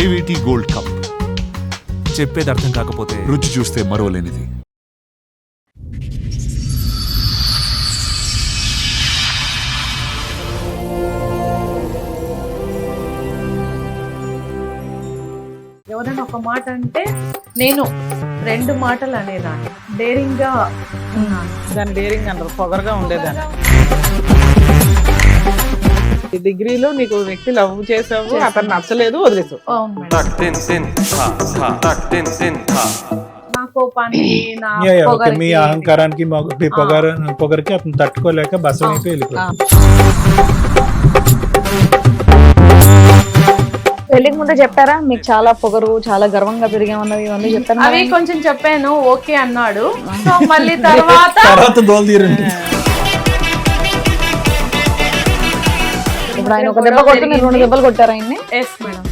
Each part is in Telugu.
ఏవిటీ గోల్డ్ కప్. చెప్పేది అర్థం కాకపోతే రుచి చూస్తే మరోలేనిది. ఎవరైనా ఒక మాట అంటే నేను 2 మాటలు అనేదాన్ని. డేరింగ్ గా ఉన్నాను. దాని డేరింగ్ అంటారు, పొగరగా ఉండేదాన్ని. ఈ డిగ్రీలో నీకు వ్యక్తి లవ్ చేసావు, అతను నచ్చలేదు, వదిలేసావు. అవును మేడం. నా కోపానికి నా పొగరికి, మీ అహంకారానికి మీ పొగరికి అతను తట్టుకోలేక బస్సు వైపు వెళ్ళిపోయాడు. పెళ్లికి ముందు చెప్పారా మీకు చాలా పొగరు, చాలా గర్వంగా పెరిగామన్నవి ఇవన్నీ చెప్పారు? అవి కొంచెం చెప్పాను, ఓకే అన్నాడు. సో మళ్ళీ తర్వాత దోలు తీరండి. ఇప్పుడు ఆయన ఒక దెబ్బ కొట్టి మీరు 2 దెబ్బలు కొట్టారు ఆయన్ని? Yes madam.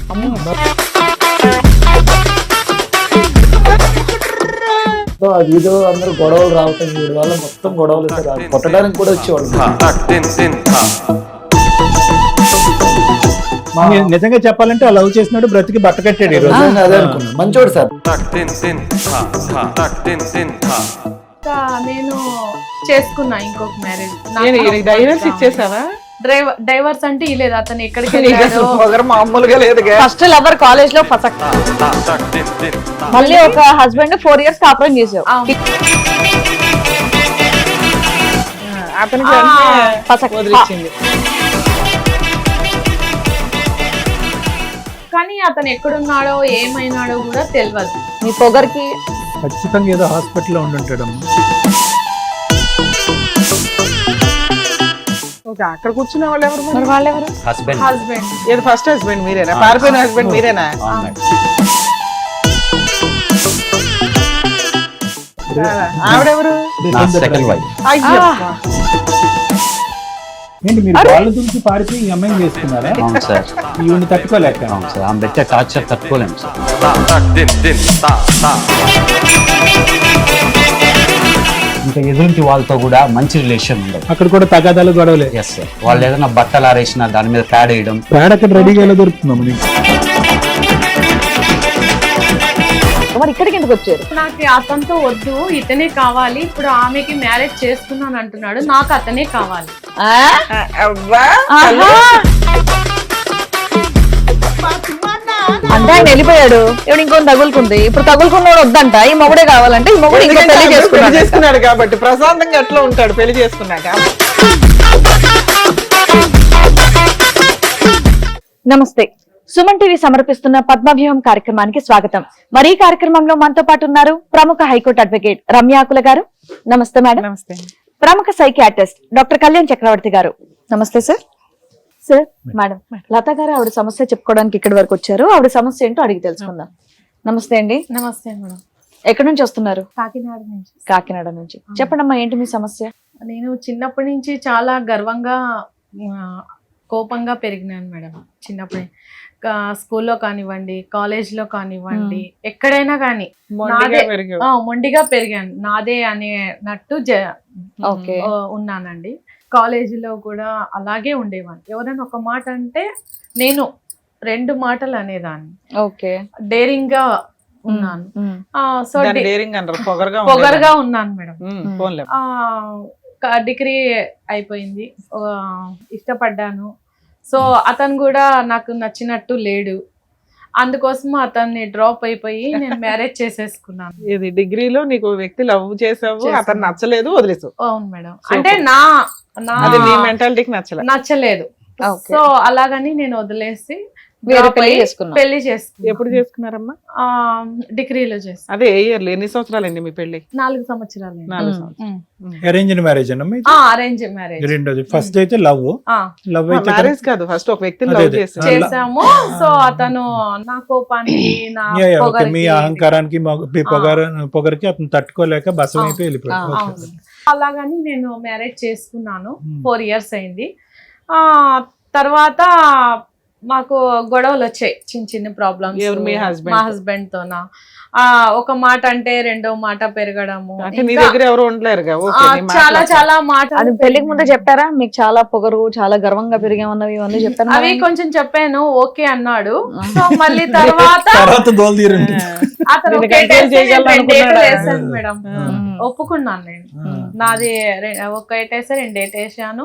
ఆ వీడియో అందరూ గొడవలు రావటం, వీడి వల్ల మొత్తం గొడవలు కొట్టడానికి కూడా వచ్చేవాళ్ళు. నిజంగా చెప్పాలంటే ఆ లవ్ చేసినాడు బ్రతికి బట్ట కట్టాడు ఈ రోజు. అదే అనుకున్నాను, మంచోడు సార్. ఇంకా నేను చేసుకున్నా ఇంకొక మ్యారేజ్. డైవర్స్ ఇచ్చేసావా? డైవర్స్ అంటే ఇలేదు, అతను ఎక్కడికి వెళ్ళాడో. పొగరు మామూలుగా లేదు. ఫస్ట్ లవర్ కాలేజ్ లో ఫసక్, మళ్ళీ ఒక హస్బెండ్ 4 years కాపురం చేసావు. అతనికి వదిలిచ్చింది. కానీ అతను ఎక్కడున్నాడో ఏమైనాడో కూడా తెలియదు. మీ పొగరికి ఖచ్చితంగా ఏదో హాస్పిటల్లో ఉండుంటాడు. అక్కడ కూర్చున్న వాళ్ళు ఎవరు? మరి వాళ్ళెవరు? హస్బెండ్. ఏది ఫస్ట్ హస్బెండ్ మీరేనా? పారిపోయిన హస్బెండ్ మీరేనా? ఆవిడెవరు? ఏంటి మీరు వాళ్ళ గురించి పారిపోయి ఈ అమ్మాయిని చేసుకున్నారా? అవును సార్. ఈవిని తట్టుకోలేక. అవును సార్, ఆమె పెట్టే టార్చర్ తట్టుకోలేము సార్. ఇంకా ఎదుటి వాళ్ళతో కూడా మంచి రిలేషన్ ఉండదు. అక్కడ కూడా తగాదాలు గొడవలే. Yes sir. వాళ్ళు ఏదైనా బట్టలు ఆరేసినా దాని మీద ప్యాడ్ వేయడం. ప్యాడ్ అక్కడ రెడీగా ఎలా దొరుకుతున్నాము? మరి ఇక్కడికి ఎందుకు వచ్చారు? నాకు అతనితో వద్దు, ఇతనే కావాలి. ఇప్పుడు ఆమెకి మ్యారేజ్ చేసుకున్నాను అంటున్నాడు, నాకు అతనే కావాలి. అంటే ఆయన వెళ్ళిపోయాడు, ఇప్పుడు ఇంకొని తగులుకుంది. ఇప్పుడు తగులుకున్నాడు వద్దంట, ఈ మొగుడే కావాలంటే ఈ మొగుడు ఇంకో పెళ్లి చేసుకున్నాడు కాబట్టి ప్రశాంతంగా ఎట్లా ఉంటాడు పెళ్లి చేసుకున్నాక. నమస్తే, సుమన్ టీవీ సమర్పిస్తున్న పద్మవ్యూహం కార్యక్రమానికి స్వాగతం. మరి ఈ కార్యక్రమంలో మనతో పాటు ఉన్నారు ప్రముఖ హైకోర్టు అడ్వకేట్ రమ్యాకుల గారు. నమస్తే మేడం. నమస్తే. ప్రముఖ సైకియాట్రిస్ట్ డాక్టర్ కళ్యాణ్ చక్రవర్తి గారు. నమస్తే సార్. సార్ మేడం, లత గారు ఆవిడ సమస్య చెప్పుకోవడానికి ఇక్కడి వరకు వచ్చారు. ఆవిడ సమస్య ఏంటో అడిగి తెలుసుకుందాం. నమస్తే అండి. నమస్తే మేడం. ఎక్కడి నుంచి వస్తున్నారు? కాకినాడ నుంచి. కాకినాడ నుంచి. చెప్పండి అమ్మా, ఏంటి మీ సమస్య? నేను చిన్నప్పటి నుంచి చాలా గర్వంగా కోపంగా పెరిగినాను మేడం. చిన్నప్పుడే స్కూల్లో కానివ్వండి, కాలేజ్ లో కానివ్వండి, ఎక్కడైనా కానీ మొండిగా పెరిగాను. నాదే అనేనట్టు ఉన్నానండి. కాలేజీలో కూడా అలాగే ఉండేవాడిని. ఎవరైనా ఒక మాట అంటే నేను 2 మాటలు అనేదాన్ని. ఓకే. డేరింగ్ గా ఉన్నాను. సో డేరింగ్ అంటారు, పొగరగా ఉన్నాను మేడం. డిగ్రీ అయిపోయింది, ఇష్టపడ్డాను. సో అతను కూడా నాకు నచ్చినట్టు లేడు. అందుకోసం అతన్ని డ్రాప్ అయిపోయి నేను మ్యారేజ్ చేసేసుకున్నాను. ఇది డిగ్రీలో నీకు వ్యక్తి లవ్ చేసావు, అతను నచ్చలేదు, వదిలేసావు. అవును మేడం. అంటే నా మెంటాలిటీకి నచ్చలేదు. సో అలాగని నేను వదిలేసి పెళ్లి చేసుకున్నాను. ఎప్పుడు చేసుకున్నారమ్మా? డిగ్రీలో చేసుకున్నాను. అదే ఏ ఇయర్? ఎన్ని సంవత్సరాలండి మీ పెళ్లి? 4 సంవత్సరాలు. 4 సంవత్సరాలు. అరేంజ్డ్ మ్యారేజ్ అన్న? Arrange marriage. రెండోది ఫస్ట్ అయితే లవ్ అయితే మ్యారేజ్ కాదు, ఫస్ట్ ఒక వ్యక్తిని లవ్ చేసాము. సో అతను నా కోపానికి నా పొగరికి, మీ అహంకారానికి మీ పొగరికి అతను తట్టుకోలేక బస్సు వైపు వెళ్ళిపోయాడు. అలాగని నేను మ్యారేజ్ చేసుకున్నాను. 4 years అయింది. తర్వాత మాకు గొడవలు వచ్చాయి, చిన్న చిన్న ప్రాబ్లమ్స్. ఎవరు, మీ husband మా తో? హస్బెండ్ తోనా ఒక మాట అంటే రెండో మాట పెరగడము, అంటే నీ ఇంకా, దగ్గర ఎవరు ఉండలేరుగా. ఓకే, నీ చాలా మాట్లాడు. చాలా మాట. అది పెళ్లికి ముందే చెప్పారా మీకు చాలా పొగరు, చాలా గర్వంగా పెరిగామన్నవి ఇవన్నీ చెప్పారు? అవి కొంచెం చెప్పాను, ఓకే అన్నాడు. సో మళ్ళీ తర్వాత తర్వాత దోలు తీరండి. అతను నేను ఒకే control టేస్ట్ చేయగలను రెండు డేట్లు అనుకున్నాడా? వేసాను మేడం. ఒప్పుకున్నాను నేను. నాది ఒక ఏటేసా రెండు ఏటేసాను.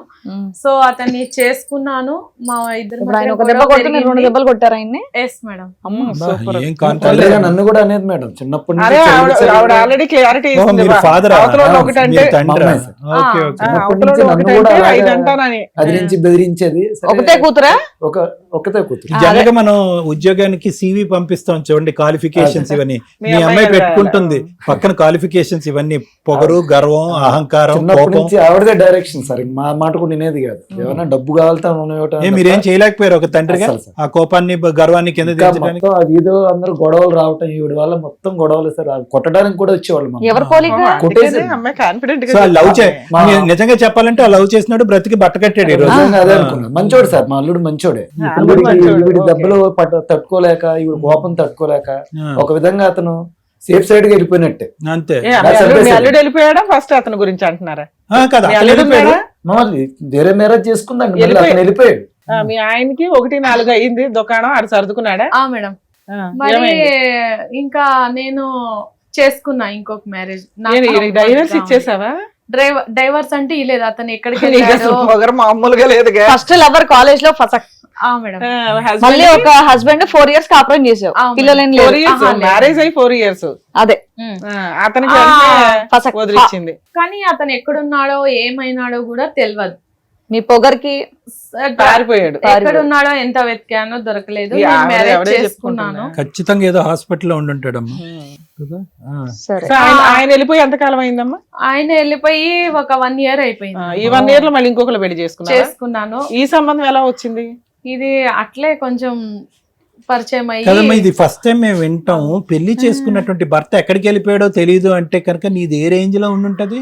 సో అతన్ని చేసుకున్నాను. మా ఇద్దరు ఇప్పుడు ఆయన ఒక దెబ్బ కొడితే మీరు 2 దెబ్బలు కొట్టారు ఆయన్ని? Yes madam. అమ్మో, సూపర్. ఏం తల్లిగా కాన్ఫిడెన్స్. నన్ను కూడా అనేది మేడం చిన్నప్పటి అరే నుంచి ఆవిడ ఆల్రెడీ క్లారిటీ ఇస్తుంది. మీరు ఫాదర్ అవతల వాళ్ళు ఒకటంటే తండ్రి. అమ్మాయి. ఓకే ఆ. ఓకే. చిన్నప్పటి అవతల నుంచి వాళ్ళు నన్ను కూడా ఒకటంటే అలాగే 5 అంటానని. అదిరించి బెదిరించేది. సరే, ఒకతే కూతురా? ఒకతే కూతురు. జనరల్ గా మనం ఉద్యోగానికి సివి పంపిస్తాం చూడండి, క్వాలిఫికేషన్స్ ఇవన్నీ. మీ మీ అమ్మాయి అమ్మాయి కదా పెట్టుకుంటుంది పక్కన క్వాలిఫికేషన్స్ ఇవన్నీ, పొగరు, గర్వం, అహంకారం, చిన్నప్పటి కోపం. నుంచి ఆవిడదే డైరెక్షన్ సార్. మా మాట కూడా వినేది కాదు. ఏమన్నా డబ్బు కావాలంటే మీరేం చేయలేకపోయారు ఒక తండ్రిగా అస్సలు సార్. ఆ కోపాన్ని గర్వాన్ని కింద దించడానికి? ఏదో అందరూ గొడవలు రావటం ఈవిడ వల్ల మొత్తం గొడవలు సార్. అది కొట్టడానికి కూడా వచ్చేవాళ్ళు మమ్మల్ని. ఎవరు పోలిక? కొట్టేసి- అమ్మాయి కాన్ఫిడెంట్ సో గా లవ్ మా- నిజంగా చెప్పాలంటే ఆ లవ్ చేసినాడు బ్రతికి బట్ట కట్టాడు ఈ రోజు. నిజంగా అదే అనుకున్నా. మంచోడు సార్, మా అల్లుడు మంచోడే. అల్లుడు మంచోడు, ఈవిడ ఓకే. దెబ్బలు తట్టుకోలేక, ఈవిడ కోపం తట్టుకోలేక ఆ. ఒక విధంగా అతను సేఫ్ సైడ్ గా వెళ్ళిపోయినట్టే. అంతే ఏ, మీ అల్లుడు వెళ్ళిపోయాడా? ఫస్ట్ అతని గురించి అంటున్నారా? కదా మీ అల్లుడు ఉన్నాడా? మమ్మల్ని వేరే మ్యారేజ్ చేసుకుందండి. మళ్ళీ వెళ్ళిపోయి- అతను వెళ్ళిపోయాడు. మీ ఆయనకి 1-4 అయింది దుకాణం, ఆడు సర్దుకున్నాడా? ఆ మేడం. ఆ, మరి ఏమైంది? ఇంకా నేను చేసుకున్నా ఇంకొక మ్యారేజ్. డైవర్స్ ఇచ్చేసావా? డైవర్స్ అంటే ఇలేదు. అతను ఎక్కడికి నీకు వెళ్ళాడో. అసలు పొగరు మామూలుగా లేదుగా. ఫస్ట్ లవర్ కాలేజ్ లో ఫసక్, మేడం. మళ్ళీ ఒక హస్బెండ్ 4 years కాపురం చేసావు, అవును. పిల్లలేం 4 లేదు. years ఆహా, లేదు. మ్యారేజ్ అయ్యి 4 years. అదే అతనికి ఆ, అంటే ఫసక్. వదిలిచ్చింది. కానీ అతను ఎక్కడున్నాడో ఏమైనాడో కూడా తెలియదు. మీ పొగర్కి పారిపోయాడు. ఎక్కడున్నాడో ఎంత వెతికానో దొరకలేదు. ఈ నేను ఆవిడ మ్యారేజ్ ఎవడే చేసుకున్నాను. ఖచ్చితంగా ఏదో హాస్పిటల్లో ఉండుంటాడమ్మా కదా. ఆ. సరే. సో ఆయన వెళ్ళిపోయి ఎంత కాలం అయిందమ్మా? ఆయన వెళ్ళిపోయి ఒక 1 year అయిపోయింది. ఈ 1 year లో మళ్ళీ ఇంకొకరు పెళ్లి చేసుకున్నాను. ఈ సంబంధం ఎలా వచ్చింది? ఇది అట్లే కొంచెం పరిచయం కదమ్మా, అయ్యి ఇది ఫస్ట్ టైం మేము వింటాం. పెళ్లి చేసుకున్నటువంటి భర్త ఎక్కడికి వెళ్ళిపోయాడో తెలియదు అంటే కనుక నీది ఏ రేంజ్ లో ఉండుంటది?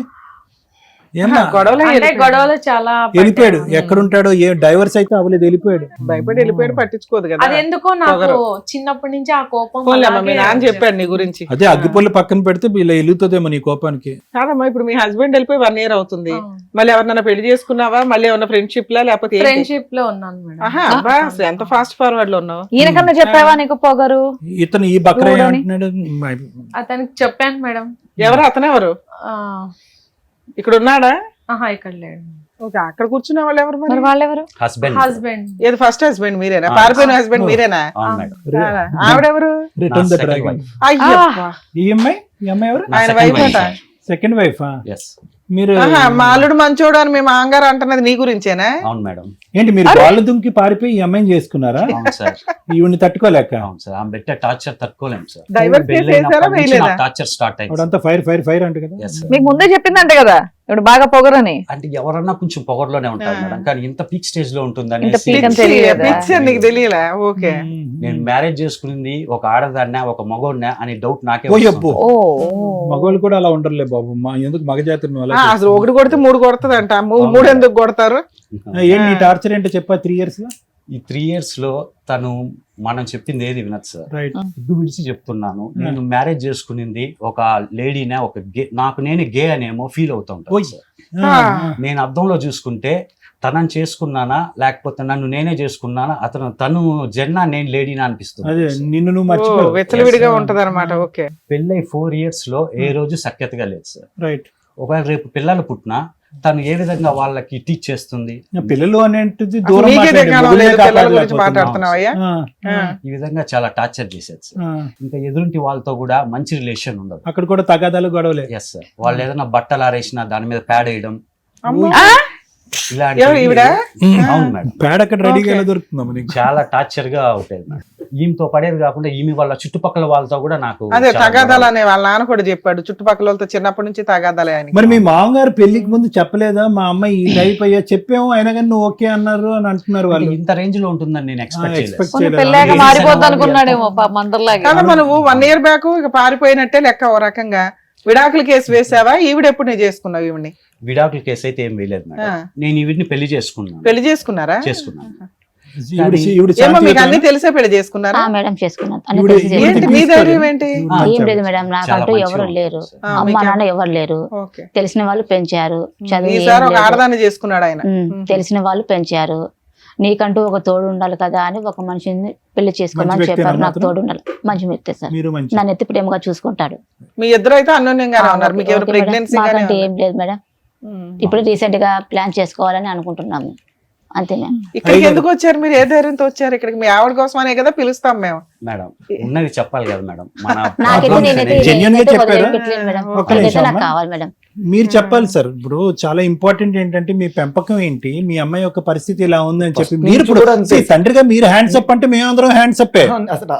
ఏమ్మా గొడవలు అంటే గొడవలు చాలా వెళ్ళిపోయాడు, పడ్డాను. ఎక్కడుంటాడో ఏ డైవర్స్ అయితే అవ్వలేదు, వెళ్ళిపోయాడు. భయపడి వెళ్ళిపోయాడు, పట్టించుకోదు కదా. అది ఎందుకో నాకు పొగరు. చిన్నప్పటి నుంచి ఆ కోపం పోన్లేమ్మా, మీ అలాగే నాన్న చెప్పాడు నీ గురించి. అదే అగ్గిపొల్లి పక్కన పెడితే ఇలా వెలుగుతుందేమో నీ కోపానికి. కాదమ్మా, ఇప్పుడు మీ హస్బెండ్ వెళ్ళిపోయి 1 year అవుతుంది. ఆ. మళ్ళీ ఎవరినైనా పెళ్లి చేసుకున్నావా? మళ్ళీ ఏమన్నా ఫ్రెండ్షిప్ లా లేకపోతే ఏంటి? ఫ్రెండ్షిప్ లో ఉన్నాను మేడం. ఆహా, అబ్బా, అసలు ఎంత ఫాస్ట్ ఫార్వర్డ్ లో ఉన్నావు. ఈయనకన్నా చెప్పావా నీకు పొగరు? ఇతను ఈ బక్రా చూడని. ఏమంటున్నాడు? అతనికి చెప్పాను మేడం. ఎవరు అతనెవరు? ఆ, ఇక్కడ ఉన్నాడా? ఆహా ఇక్కడ లేడు. ఓకే, అక్కడ కూర్చున్న వాళ్ళు ఎవరు మరి? మరి వాళ్ళెవరు? Husband husband. ఏది ఫస్ట్ హస్బెండ్ మీరేనా? పారిపోయిన హస్బెండ్ మీరేనా? అవును మేడం. ఆ, ఆవిడెవరు? Return the second dragon. wife. Ayyappa. ఈ అమ్మాయి ఎవరు? నా ఆయన second వైఫ్ wife, అట. sir. Second wife. Yes. మీరు ఆహా, మా అల్లుడు మంచోడు అని మీ మాంగారు అంటున్నది నీ గురించేనా? అవును మేడం. ఏంటి మీరు బాల్ దుంకి పారిపోయి ఈ అమ్మాయిని చేసుకున్నారా? అవును సార్. ఈవిని తట్టుకోలేక? అవును సార్. ఆమె పెట్టే టార్చర్ తట్టుకోలేము సార్. డైవర్స్ కేసు వేసారా వేయలేదా? టార్చర్ స్టార్ట్ అయింది. అప్పుడంతా ఫైర్ ఫైర్ ఫైర్ అంట కదా. Yes, sir. మీకు ముందే చెప్పిందంటే కదా ఇప్పుడు బాగా పొగరని. అంటే ఎవరన్నా కొంచెం పొగర్లోనే ఉంటారు మేడం, కానీ ఇంత పీక్ స్టేజ్ లో ఉంటుందని ఇంత peak అని పిచ్చి, తెలియదా? పిచ్చి అని నీకు తెలియలే. ఓకే. నేను మ్యారేజ్ చేసుకునింది ఒక ఆడదాన్నే ఒక మగోడినా అని డౌట్ నాకే ఓ వస్తుంది. అబ్బో. ఓ మగవాళ్ళు కూడా అలా ఉండరులే బాబు. మా ఎందుకు మగజాతి నువ్వు అలా అసలు ఒకటి కొడితే 3 కొడుతుందంట. 3 ఎందుకు కొడతారు? చేస్తున్నావు? ఏంటి నీ టార్చర్ ఏంటో చెప్పా 3 years లో? ఈ 3 years లో తను మనం చెప్పింది ఏది వినదు సార్. రైట్. సిగ్గు విడిచి చెప్తున్నాను, నేను మ్యారేజ్ చేసుకునింది ఒక లేడీనే, ఒక గే, నాకు నేను గే అనేమో ఫీల్ అవుతా ఉంటాను ఓయ్. సార్. ఆ. నేను అద్దంలో చూసుకుంటే తనని చేసుకున్నానా లేకపోతే నన్ను నేనే చేసుకున్నానా, తను జెన్నా నేను లేడీనా అనిపిస్తుంది. అదే నిన్ను నువ్వు ఓ, మర్చిపో. వెచ్చలవిడిగా ఉంటది అనమాట. ఓకే. పెళ్ళై 4 years లో ఏ రోజు సఖ్యతగా లేదు సార్. రైట్. ఒకవేళ రేపు పిల్లలు పుట్టినా తను ఏ విధంగా వాళ్ళకి టీచ్ చేస్తుంది, పిల్లలు అనేటిది అసలు దూరం నీకే మాట్లాడి దిగాలో మొగుడినే లేదు, పిల్లల గురించి కాపాడలేకపోతున్నావు. మాట్లాడుతున్నావు అయ్యా. ఆ, ఈ విధంగా చాలా టార్చర్ చేసేది సార్. ఆ. ఇంకా ఎదురింటి వాళ్ళతో కూడా మంచి రిలేషన్ ఉండదు. అక్కడ కూడా తగాదాలు గొడవలే. Yes sir. వాళ్ళు ఏదైనా బట్టలు ఆరేసినా దాని మీద ప్యాడ్ వేయడం, అమ్మో. ఇలాంటి ఎవరు ఈవిడ? అవును మేడం. పేడ అక్కడ రెడీగా ఎలా దొరుకుతుందమ్మా నీకు? చాలా టార్చర్ గా ఉంటుంది మేడం. ఈమెతో పడేది కాకుండా ఈమె వాళ్ళ చుట్టుపక్కల వాళ్ళతో కూడా నాకు అదే చాలా తగాదాలు గొడవలు. అనే వాళ్ళ నాన్న కూడా చెప్పాడు, చుట్టుపక్కల వాళ్ళతో చిన్నప్పటి నుంచి తగాదాలే అని. మరి మీ మామగారు పెళ్లికి ముందు చెప్పలేదా మా అమ్మాయి ఈ టైప్ అయ్యా? చెప్పాము అయినా కానీ నువ్వు ఓకే అన్నారు అని అంటున్నారు వాళ్ళు. ఇంత రేంజ్ లో ఉంటుందని నేను ఎక్స్పెక్ట్ చేయలేదు. ఎక్స్పెక్ట్ కొన్ని చేయలేదు. పెళ్ళాక లేదు. మారిపోద్ది అనుకున్నాడేమో మందర్లాగా. కాదమ్మా, నువ్వు 1 year బ్యాక్ ఇక పారిపోయినట్టే లెక్క. ఓ రకంగా విడాకుల కేసు వేసావా? ఈవిడ ఎప్పుడు నేను చేసుకున్నావు ఈవిడ్ని? విడాకుల కేసు అయితే ఏం వేయలేదు మేడం. ఆ. నేను వీటిని పెళ్లి చేసుకున్నాను. పెళ్లి చేసుకున్నారా? చేసుకున్నాను. ఈవిడ ఏమో మీకు శాంతియుతమేనా? అన్ని తెలిసే పెళ్లి చేసుకున్నారా? మేడం చేసుకున్నాను అన్ని ఈవిడ- తెలిసి ఈవిడ ఏంటి చేసుకున్నాను. మీ తీసుకోలేదు. ధైర్యం ఏంటి? ఏం లేదు మేడం నాకంటూ చాలా ఎవరు మంచిగా లేరు, ఆ, అమ్మ మీకేం- నాన్న ఎవరు లేరు, ఓకే. తెలిసిన వాళ్ళు పెంచారు, చదువు ఏం ఈసారి ఒక లేదు. ఆడదాన్ని చేసుకున్నాడు ఆయన. తెలిసిన వాళ్ళు పెంచారు, నీకంటూ ఒక తోడు ఉండాలి కదా అని ఒక మనిషిని పెళ్లి చేసుకోమని మంచి వ్యక్తేనా చెప్పారు. నాకు మాత్రం? తోడు ఉండాలి, మంచి వ్యక్తి సార్, మీరు మంచి నన్ను ఎత్తి ప్రేమగా చూసుకుంటాడు. మీ ఇద్దరు అయితే అన్యోన్యంగానే ఉన్నారు. మీకు ఎవరు ఓకే మేడం. ప్రెగ్నెన్సీ మాకంటే ఏం లేదు మేడం, ఇప్పుడు రీసెంట్ గా ప్లాన్ చేసుకోవాలని అనుకుంటున్నాము, అంతే మేడం. ఇక్కడికి ఎందుకు వచ్చారు మీరు? ఏ ధైర్యంతో వచ్చారు ఇక్కడికి? మీ ఆవిడ కోసమనే కదా పిలుస్తాం మేము. మేడం ఉన్నది చెప్పాలి కదా మేడం. మన నాకైతే problem నేనైతే genuine గా నేనైతే చెప్పారా? వదిలిపెట్టలేను మేడం, ఒక్క నాకైతే నిమిషం నాకు అమ్మా. కావాలి మేడం. మీరు చెప్పాలి సార్. ఇప్పుడు చాలా ఇంపార్టెంట్ ఏంటంటే మీ పెంపకం ఏంటి, మీ అమ్మాయి యొక్క పరిస్థితి ఇలా ఉంది అని చెప్పి First మీరు నుంచి ఇప్పుడు కూడా అంతే. see, తండ్రిగా మీరు హ్యాండ్స్ అప్ అంటే మేమందరం హ్యాండ్స్ అప్పే. అసలు